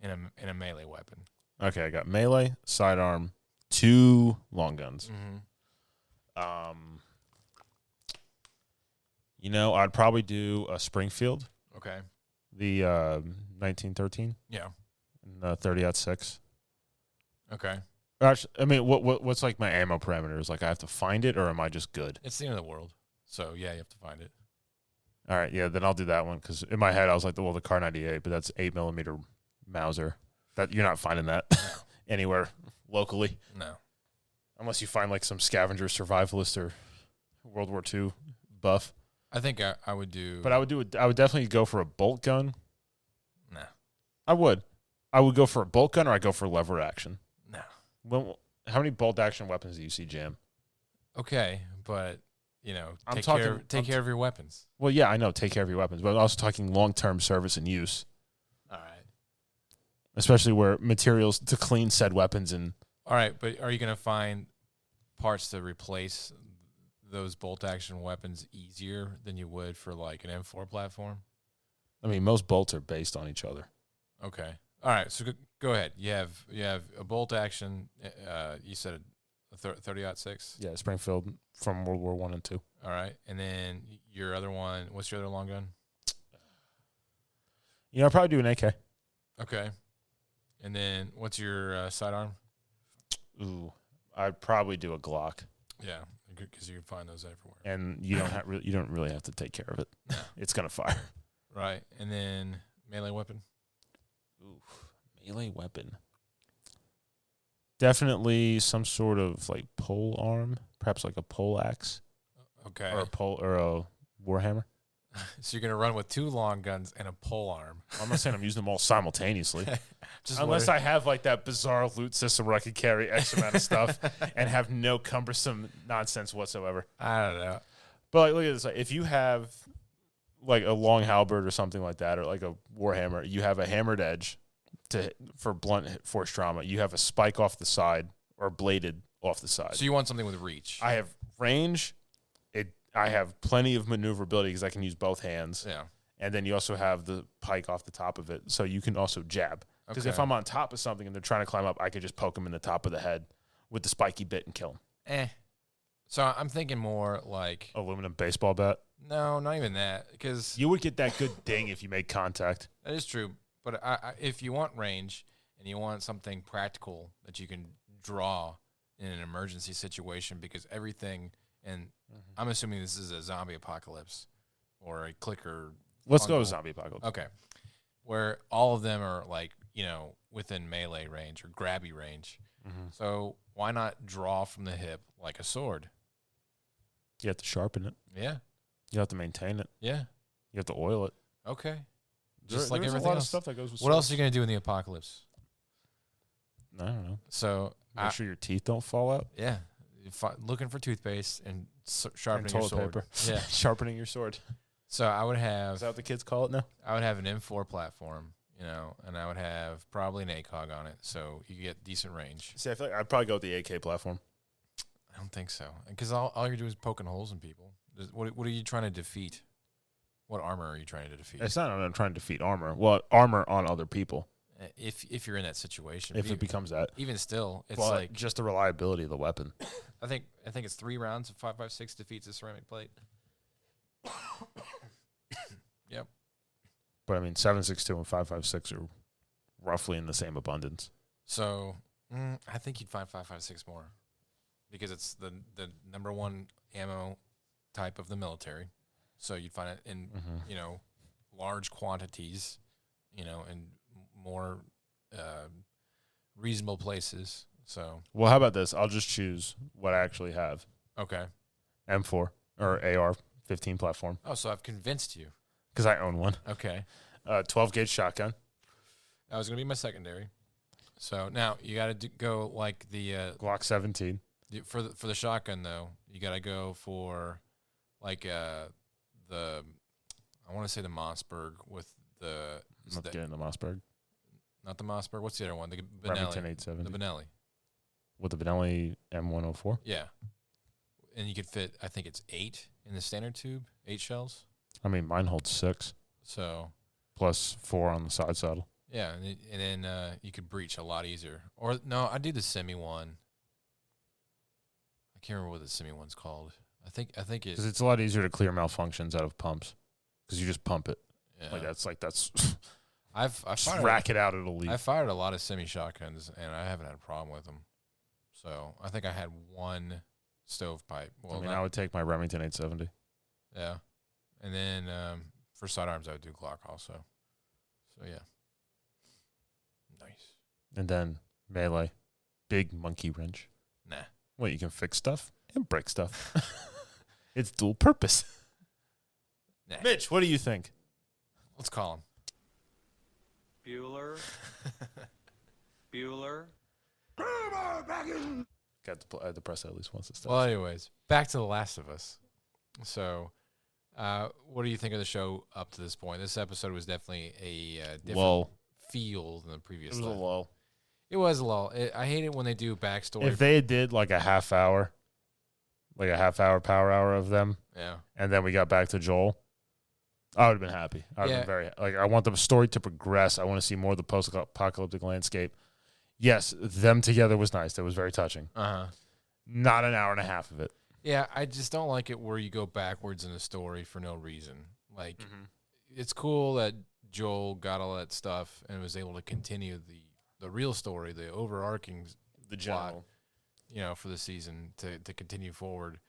and a melee weapon.
Okay, I got melee, sidearm, 2 long guns.
Mm-hmm.
I'd probably do a Springfield.
Okay.
The 1913.
Yeah.
And 30-06.
Okay.
Actually, what's my ammo parameters? I have to find it, or am I just good?
It's the end of the world, so yeah, you have to find it.
All right, yeah, then I'll do that one because in my head I was like, the Car 98, but that's 8mm Mauser. That you're not finding that anywhere locally.
No,
unless you find some scavenger survivalist or World War II buff.
I think I would do,
but I would definitely go for a bolt gun.
Nah,
I would go for a bolt gun, or I go for lever action.
No.
Well, how many bolt action weapons do you see, Jam?
Okay, but. Take care of your weapons.
Well, yeah, I know. Take care of your weapons. But I'm also talking long-term service and use.
All right.
Especially where materials to clean said weapons and...
All right, but are you going to find parts to replace those bolt-action weapons easier than you would for, an M4 platform?
Most bolts are based on each other.
Okay. All right, so go ahead. You have a bolt-action, you said 30-06?
Yeah, Springfield from World War I and II.
All right. And then your other one, what's your other long gun?
I'll probably do an AK.
Okay. And then what's your sidearm?
Ooh, I'd probably do a Glock.
Yeah, because you can find those everywhere.
And you don't really have to take care of it.
No.
It's going to fire.
Right. And then melee weapon?
Ooh, melee weapon. Definitely some sort of pole arm, perhaps a pole axe.
Okay.
Or a warhammer.
So you're gonna run with 2 long guns and a pole arm.
I'm not saying I'm using them all simultaneously. Unless I have that bizarre loot system where I could carry X amount of stuff and have no cumbersome nonsense whatsoever.
I don't know.
But look at this. If you have like a long halberd or something like that, or like a warhammer, you have a hammered edge for blunt force trauma. You have a spike off the side or bladed off the side.
So you want something with reach.
I have range. I have plenty of maneuverability because I can use both hands.
Yeah.
And then you also have the pike off the top of it, so you can also jab. Because if
Okay.
I'm on top of something and they're trying to climb up, I could just poke them in the top of the head with the spiky bit and kill them.
So I'm thinking more like
Aluminum baseball bat.
no, not even that, because
You would get that good ding if you made contact.
that is true. But if you want range and you want something practical that you can draw in an emergency situation, because everything, and I'm assuming this is a zombie apocalypse or a clicker.
Let's go
fungal.
with zombie apocalypse.
Okay. Where all of them are like, within melee range or grabby range.
Mm-hmm.
So why not draw from the hip like a sword?
You have to sharpen it.
Yeah.
You have to maintain it.
Yeah.
You have to oil it.
Okay. Just like
There's
everything
a lot
else.
of stuff that goes with
What else are
swords.
you going to do in the apocalypse?
I don't know.
So,
Make sure your teeth don't fall out.
yeah. Looking for toothpaste and sharpening your
toilet
sword.
paper.
Yeah.
Sharpening your sword.
So I would have
Is that what the kids call it now?
I would have an M4 platform, and I would have probably an ACOG on it, so you get decent range.
See, I feel like I'd probably go with the AK platform.
I don't think so, because all you're doing is poking holes in people. What are you trying to defeat? What armor are you trying to defeat?
It's not that I'm trying to defeat armor. Well, armor on other people.
If you're in that situation,
If it becomes that.
even still, it's
Well,
like
just the reliability of the weapon.
I think it's 3 rounds of 5.56 defeats a ceramic plate. Yep.
But I mean, 7.62 and 5.56 are roughly in the same abundance.
So I think you'd find 5.56 more, because it's the number one ammo type of the military. So you'd find it in large quantities, in more reasonable places. So
Well, how about this? I'll just choose what I actually have.
okay.
M4 or AR-15 platform
Oh, so I've convinced you.
because I own one.
Okay.
12-gauge shotgun.
That was gonna be my secondary. So now you got to go like the
Glock 17.
for the shotgun though. You got to go for like the I want to say the Mossberg with the
Let's get into Mossberg.
not the Mossberg. What's the other one? The
Remington
Benelli.
870.
The Benelli.
With the Benelli M104.
Yeah. And you could fit, I think it's 8 in the standard tube, 8 shells.
I mean, mine holds 6
So
plus 4 on the side saddle.
yeah, and then you could breach a lot easier. Or no, I do the semi one. I can't remember what the semi one's called. I think
Because it's a lot easier to clear malfunctions out of pumps because you just pump it.
yeah.
That's
I've
just
fired
rack it out, it'll leave.
I fired a lot of semi shotguns, and I haven't had a problem with them. So I think I had one stovepipe. Well,
I mean, I would take my Remington 870.
yeah, and then for sidearms, I would do Glock also. So yeah, nice.
And then melee, big monkey wrench.
Nah,
Wait, you can fix stuff and break stuff. It's dual purpose.
nah.
Mitch, what do you think?
Let's call him.
Bueller. Bueller.
I had to press that at least once this time.
Well, anyways, back to The Last of Us. So, what do you think of the show up to this point? This episode was definitely a different
lull.
feel than the
It
previous.
was a
stuff.
lull.
It was a lull. I hate it when they do backstory.
If they did like a half hour power hour of them,
yeah,
and then we got back to Joel, I would have been happy. I would have
Yeah.
been I want the story to progress. I want to see more of the post-apocalyptic landscape. Yes, them together was nice. That was very touching. Not an hour and a half of it.
Yeah, I just don't like it where you go backwards in a story for no reason. Like, it's cool that Joel got all that stuff and was able to continue the real story, the overarching
The
plot, for the season to continue forward.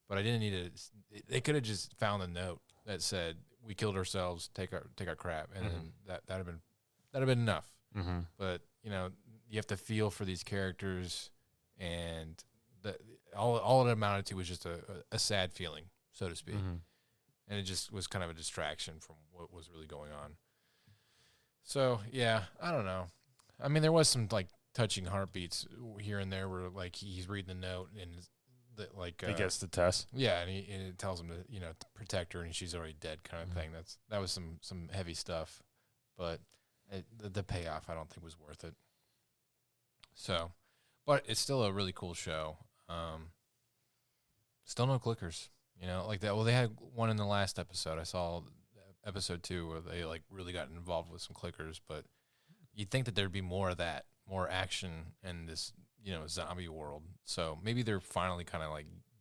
But I didn't need it. They could have just found a note that said, "We killed ourselves. Take our crap," and then that'd have been enough.
Mm-hmm.
But you have to feel for these characters, and all it amounted to was just a sad feeling, so to speak, and it just was kind of a distraction from what was really going on. So yeah, I don't know. I mean, there was some like touching heartbeats here and there where like he's reading the note and
He gets the test.
Yeah, and it tells him to to protect her, and she's already dead, kind of thing. That was some heavy stuff, but the payoff I don't think was worth it. So, but it's still a really cool show. Still no clickers, like that. Well, they had one in the last episode. I saw episode 2 where they really got involved with some clickers, but you'd think that there'd be more of that, more action in this zombie world. So maybe they're finally kind of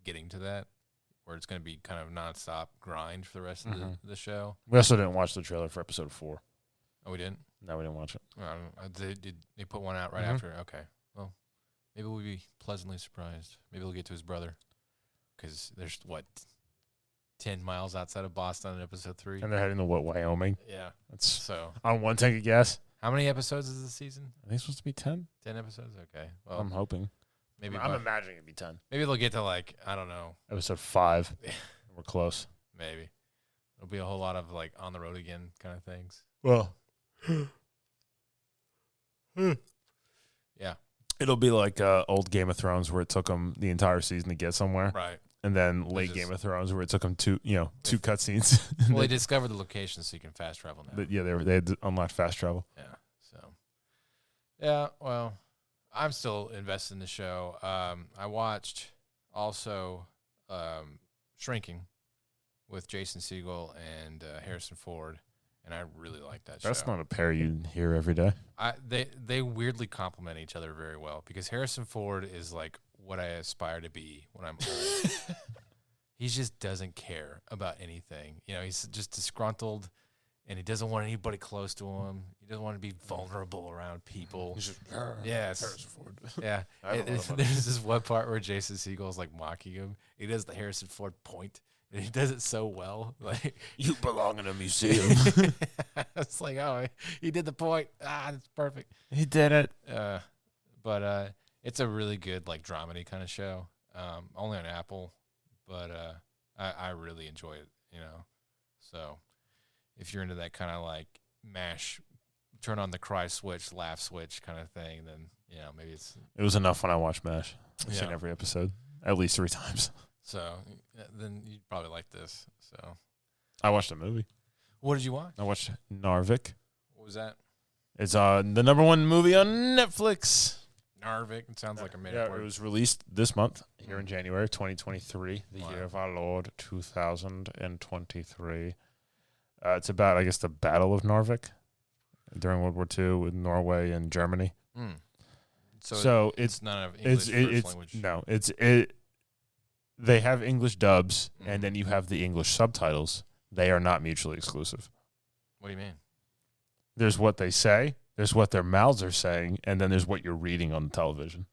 getting to that, where it's going to be kind of nonstop grind for the rest of the show.
We also didn't watch the trailer for episode 4.
Oh, we didn't?
No, we didn't watch it.
They put one out right after? Okay. Well, maybe we'll be pleasantly surprised. Maybe we'll get to his brother. Because there's, 10 miles outside of Boston in episode 3?
And they're heading to Wyoming?
Yeah.
That's
so.
On one take a guess.
How many episodes is the season?
I think it's supposed to be 10.
10 episodes? Okay. Well,
I'm hoping.
Maybe
I'm imagining it'd be 10.
Maybe they'll get to I don't know.
Episode 5. We're close.
Maybe. There'll be a whole lot of on the road again kind of things.
Well.
Yeah.
It'll be like old Game of Thrones where it took them the entire season to get somewhere.
Right.
And then late Game of Thrones where it took them two cutscenes.
Well, they discovered the location so you can fast travel now.
They had unlocked fast travel.
Yeah. So. Yeah, well, I'm still invested in the show. I watched also Shrinking with Jason Segel and Harrison Ford, and I really like that show.
That's not a pair you hear every day.
They weirdly complement each other very well because Harrison Ford is what I aspire to be when I'm old. He just doesn't care about anything. He's just disgruntled, and he doesn't want anybody close to him. He doesn't want to be vulnerable around people.
He's just
Harrison
Ford.
Yeah. There's this one part where Jason Segel's mocking him. He does the Harrison Ford point, and he does it so well.
You belong in a museum.
It's he did the point. It's perfect.
He did it.
But it's a really good dramedy kind of show. Only on Apple, but I really enjoy it. So if you're into that kind of mash, turn on the cry switch, laugh switch kind of thing, then maybe it's.
It was enough when I watched MASH. I've seen every episode at least 3 times.
So then you'd probably like this. So
I watched a movie.
What did you watch?
I watched Narvik.
What was that?
It's the #1 movie on Netflix.
Narvik. It sounds like a
it was released this month here in January 2023, the year of our Lord 2023. It's about, I guess, the Battle of Narvik during World War II with Norway and Germany. So it's
not an English first language.
No, they have English dubs, and then you have the English subtitles. They are not mutually exclusive.
What do you mean?
There's what they say, there's what their mouths are saying, and then there's what you're reading on the television.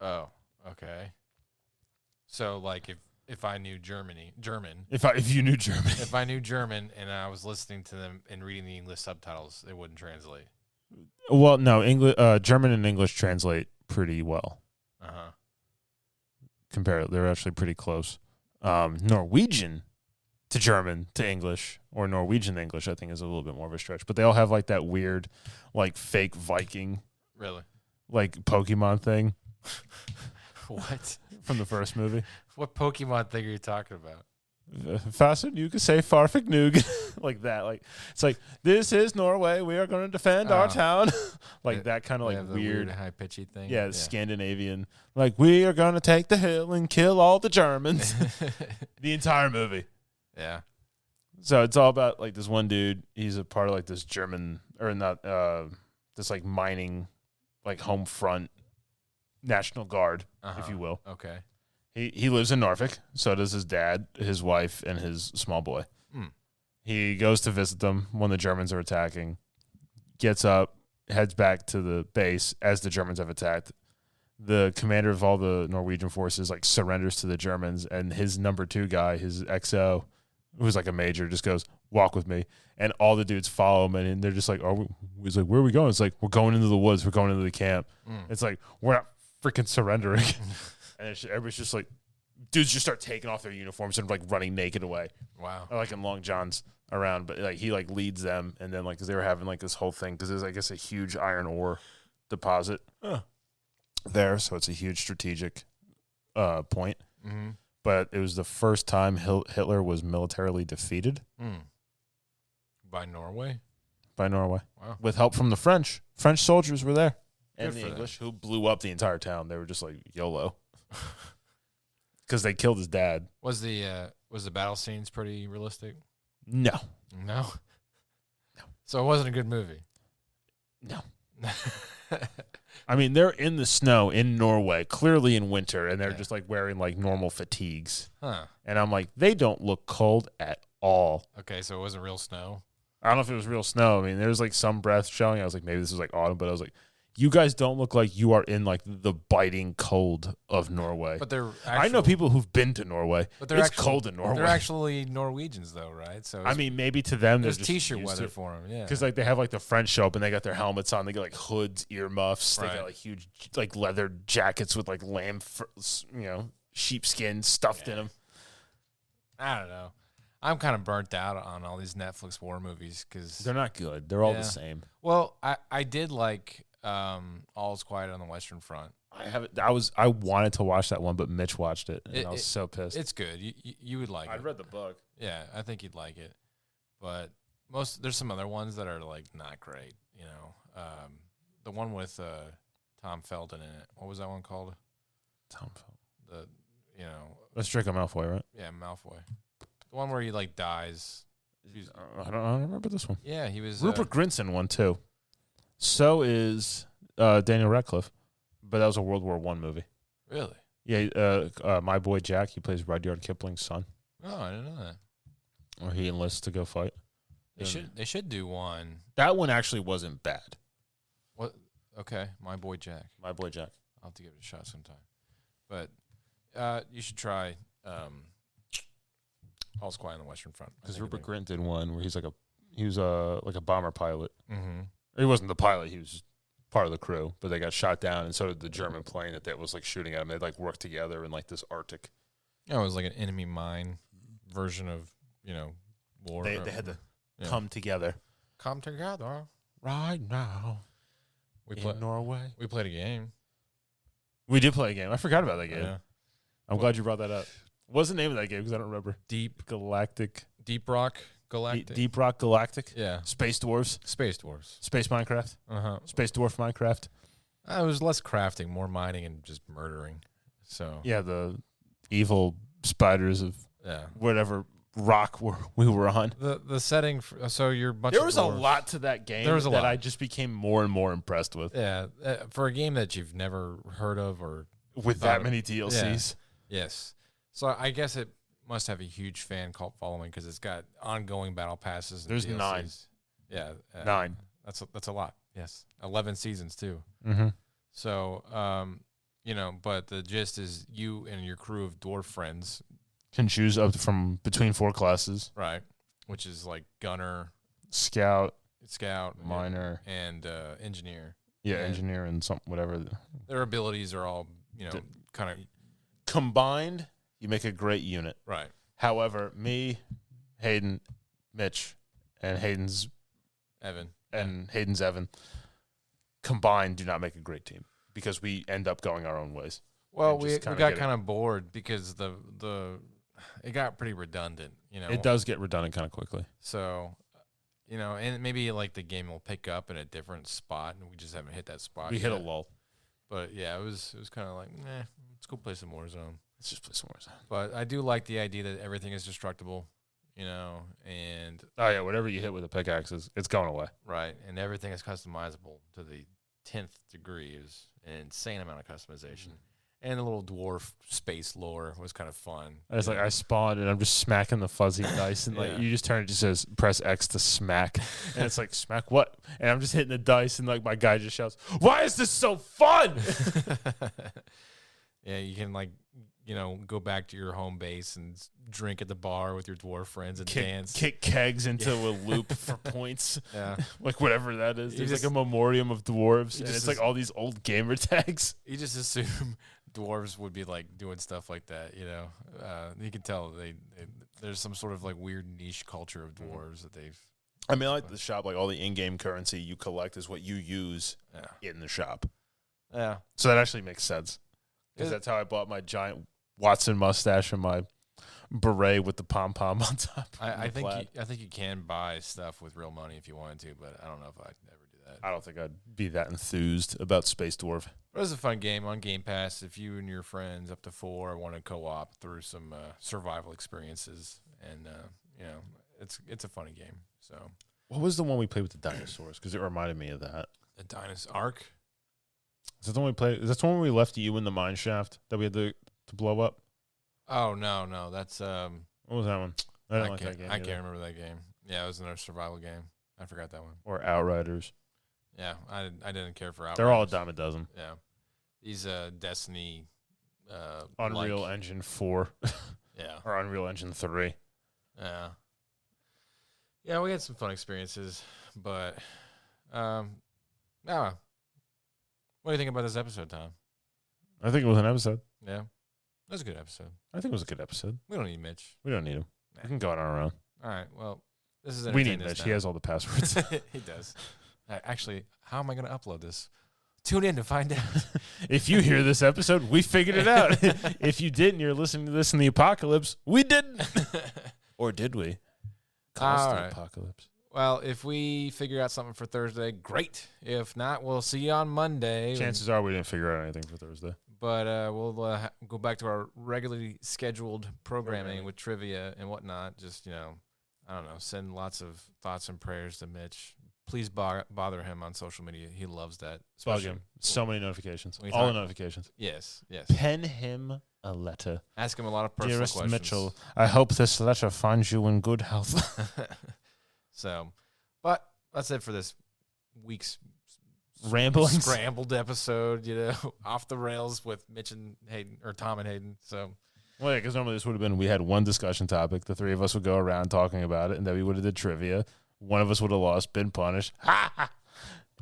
Oh, okay. So, if I knew German,
if you knew German,
if I knew German and I was listening to them and reading the English subtitles, it wouldn't translate.
Well, no, German and English translate pretty well. They're actually pretty close. Norwegian to German to English, or Norwegian to English, I think is a little bit more of a stretch. But they all have that weird, fake Viking,
really,
Pokemon thing.
What?
From the first movie.
What Pokemon thing are you talking about?
Fasten, you could say Farfignugan. That. It's this is Norway. We are going to defend our town. That kind of
weird high pitchy thing.
Yeah, Scandinavian. We are going to take the hill and kill all the Germans. The entire movie.
Yeah.
So it's all about this one dude. He's a part of this German, or not, this mining, home front National Guard, if you will.
Okay.
He lives in Narvik. So does his dad, his wife, and his small boy. He goes to visit them when the Germans are attacking. Gets up, heads back to the base as the Germans have attacked. The commander of all the Norwegian forces surrenders to the Germans, and his number 2 guy, his XO, who's a major, just goes, "Walk with me." And all the dudes follow him, and they're just he's "Where are we going?" It's "We're going into the woods. We're going into the camp." It's "We're not freaking surrendering." And everybody's just dudes just start taking off their uniforms and running naked away.
Wow.
Or in long johns around, but he leads them, and then because they were having this whole thing, because there's I guess a huge iron ore deposit there, so it's a huge strategic point.
Mm-hmm.
But it was the first time Hitler was militarily defeated
By Norway?
by Norway.
Wow.
With help from the French. French soldiers were there. And
Good
the
for them.
English, who blew up the entire town. They were just like, YOLO. Because they killed his dad.
Was the battle scenes pretty realistic?
No.
No? So it wasn't a good movie?
No. I mean, they're in the snow in Norway, clearly in winter, and they're just like wearing like normal fatigues.
Huh.
And I'm like, they don't look cold at all.
Okay, so it wasn't real snow?
I don't know if it was real snow. I mean, there's like some breath showing. I was like, maybe this was like autumn, but I was like, you guys don't look like you are in like the biting cold of Norway.
But they're
I know people who've been to Norway.
But they're
it's
actual-
cold in Norway.
They're actually Norwegians, though, right? So
I mean, maybe to them,
there's
they're just
T-shirt
used
weather
to it.
for them, yeah.
Because like they have like the French show up and they got their helmets on. They got like hoods, earmuffs. They
Right.
got like huge like leather jackets with like sheepskin stuffed in them.
I don't know. I'm kind of burnt out on all these Netflix war movies because
They're not good. They're all
Yeah.
the same.
well, I did like All's Quiet on the Western Front.
I haven't. I wanted to watch that one, but Mitch watched it, and I was so pissed.
It's good. You would like it.
read the book.
Yeah, I think you'd like it. But there's some other ones that are like not great. You know, the one with Tom Felton in it. What was that one called?
Tom,
Let's
Draco Malfoy, right?
Yeah, Malfoy. The one where he like dies.
I don't remember this one.
Yeah, he was
Rupert Grint's in one too. So is Daniel Radcliffe, but that was a World War I movie.
Really?
Yeah, my boy Jack, he plays Rudyard Kipling's son.
Oh, I didn't know that.
Or he enlists to go fight.
They should do one.
That one actually wasn't bad.
What? Okay, My Boy Jack.
My boy Jack.
I'll have to give it a shot sometime. But you should try All's Quiet on the Western Front.
Because Rupert Grint did one where he was like a bomber pilot.
Mm-hmm.
He wasn't the pilot; he was part of the crew. But they got shot down, and so did the German plane that was like shooting at them. They like worked together in like this Arctic.
Yeah, it was like an enemy mine version of war.
They had to come together
come together
right now. In Norway.
We played a game.
We did play a game. I forgot about that game.
Yeah.
I'm glad you brought that up. What's the name of that game? Because I don't remember.
Deep
Rock
Galactic.
Deep Rock Galactic.
Yeah.
Space Dwarves.
Space Dwarves.
Space Minecraft. Space Dwarf Minecraft.
It was less crafting, more mining, and just murdering. So
Yeah, the evil spiders of whatever rock we were on.
The setting. So you're a bunch.
There
of
was a
dwarves.
lot to that game.
There was a lot.
I just became more and more impressed with.
Yeah, for a game that you've never heard of or
With that many DLCs.
Yeah. Yes. So I guess it must have a huge fan cult following because it's got ongoing battle passes. And
There's
DLCs.
9.
Yeah.
9.
That's a lot. Yes. 11 seasons too.
Mm-hmm.
So, but the gist is you and your crew of dwarf friends
Can choose up from between 4 classes.
right? Which is like gunner,
Scout,
miner,
miner,
and engineer.
yeah,
and
engineer, and whatever.
Their abilities are all kind of
Combined, you make a great unit.
right.
However, me, Hayden, Mitch, and Hayden's
Evan.
Evan combined do not make a great team because we end up going our own ways.
Well,
and
we
just kinda
got
get it.
kind of bored because it got pretty redundant.
It does get redundant kind of quickly.
So, and maybe like the game will pick up in a different spot, and we just haven't hit that spot.
We hit a
yet.
lull.
But yeah, it was kind of like, let's go play some Warzone.
Let's just play some Warzone.
But I do like the idea that everything is destructible, and
Oh yeah, whatever you hit with a pickaxe it's going away.
right, and everything is customizable to the 10th degree. Is an insane amount of customization. And the little dwarf space lore was kind of fun.
It's like I spawned and I'm just smacking the fuzzy dice and like
Yeah.
you just turn it just says press X to smack and it's like smack what? And I'm just hitting the dice and like my guy just shouts, "Why is this so fun?"
Yeah, you can go back to your home base and drink at the bar with your dwarf friends and dance.
Kick kegs into a loop for points.
Yeah,
Like whatever that is.
You
There's
just-
like a memoriam of dwarves
you
and
just
it's like all these old gamer tags.
you just assume dwarves would be like doing stuff like that. You can tell there's some sort of like weird niche culture of dwarves that they've.
I mean, I like the shop, like all the in-game currency you collect is what you use
Yeah,
in the shop.
yeah,
So that actually makes sense. Because that's how I bought my giant Watson mustache and my beret with the pom-pom on top.
I think you can buy stuff with real money if you wanted to, but I don't know if I'd ever do that.
I don't think I'd be that enthused about Space Dwarf.
It was a fun game on Game Pass. If you and your friends up to 4 want to co-op through some survival experiences, and it's a funny game. So,
what was the one we played with the dinosaurs? Because it reminded me of that.
The Dinosaur Ark.
Is that the one we played? Is that the one where we left you in the mine shaft that we had to blow up?
Oh no, that's
What was that one? I didn't like that game.
I can't remember that game. Yeah, it was another survival game. I forgot that one.
Or Outriders.
Yeah, I didn't care for Outriders.
They're all a dime a dozen.
Yeah, these Destiny.
Unreal Engine 4.
Yeah.
Or Unreal Engine 3.
Yeah. Yeah, we had some fun experiences, but what do you think about this episode, Tom?
I think it was an episode.
Yeah. That was a good episode.
I think it was a good episode.
We don't need Mitch.
We don't need him.
Nah.
We can go on our own.
All right. Well, this is
We need
entertaining
Mitch.
now.
He has all the passwords.
He does. Actually, how am I going to upload this? Tune in to find out.
If you hear this episode, we figured it out. If you didn't, you're listening to this in the apocalypse. We didn't. Or did we? Call us
All
the
right.
apocalypse.
Well, if we figure out something for Thursday, great. If not, we'll see you on Monday.
Chances are we didn't figure out anything for Thursday.
But we'll go back to our regularly scheduled programming with trivia and whatnot. Just, I don't know, send lots of thoughts and prayers to Mitch. Please bother him on social media. He loves that.
Bug him. So many notifications.
When you
All
talk-
the notifications.
Yes.
Pen him a letter.
Ask him a lot of personal
Dearest
questions.
Mitchell, I hope this letter finds you in good health.
So, but that's it for this week's
Ramblings.
scrambled episode, off the rails with Mitch and Hayden, or Tom and Hayden. So,
Well, yeah, because normally this would have been, we had one discussion topic. The three of us would go around talking about it, and then we would have did trivia. One of us would have lost, been punished.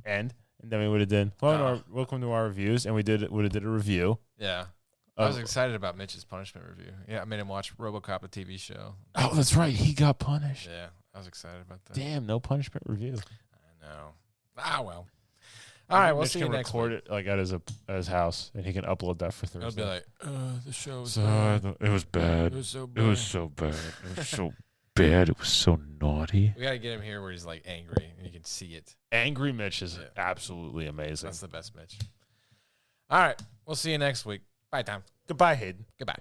And then we would have done, welcome to our reviews, and would have did a review.
yeah. I was excited about Mitch's punishment review. Yeah, I made him watch RoboCop, a TV show.
Oh, that's right. He got punished.
Yeah, I was excited about that.
Damn, no punishment review.
I know. Well. All right, we'll
Mitch
see you
can
next
record
week.
it like at his house, and he can upload that for Thursday.
I'll be like, the show was
So,
bad.
it was bad.
It was so bad.
It was so bad. It was so bad. It was so naughty.
We got to get him here where he's like angry and you can see it.
Angry Mitch is
Yeah.
absolutely amazing.
That's the best Mitch. All right, we'll see you next week. Bye, Tom.
Goodbye, Hayden.
Goodbye.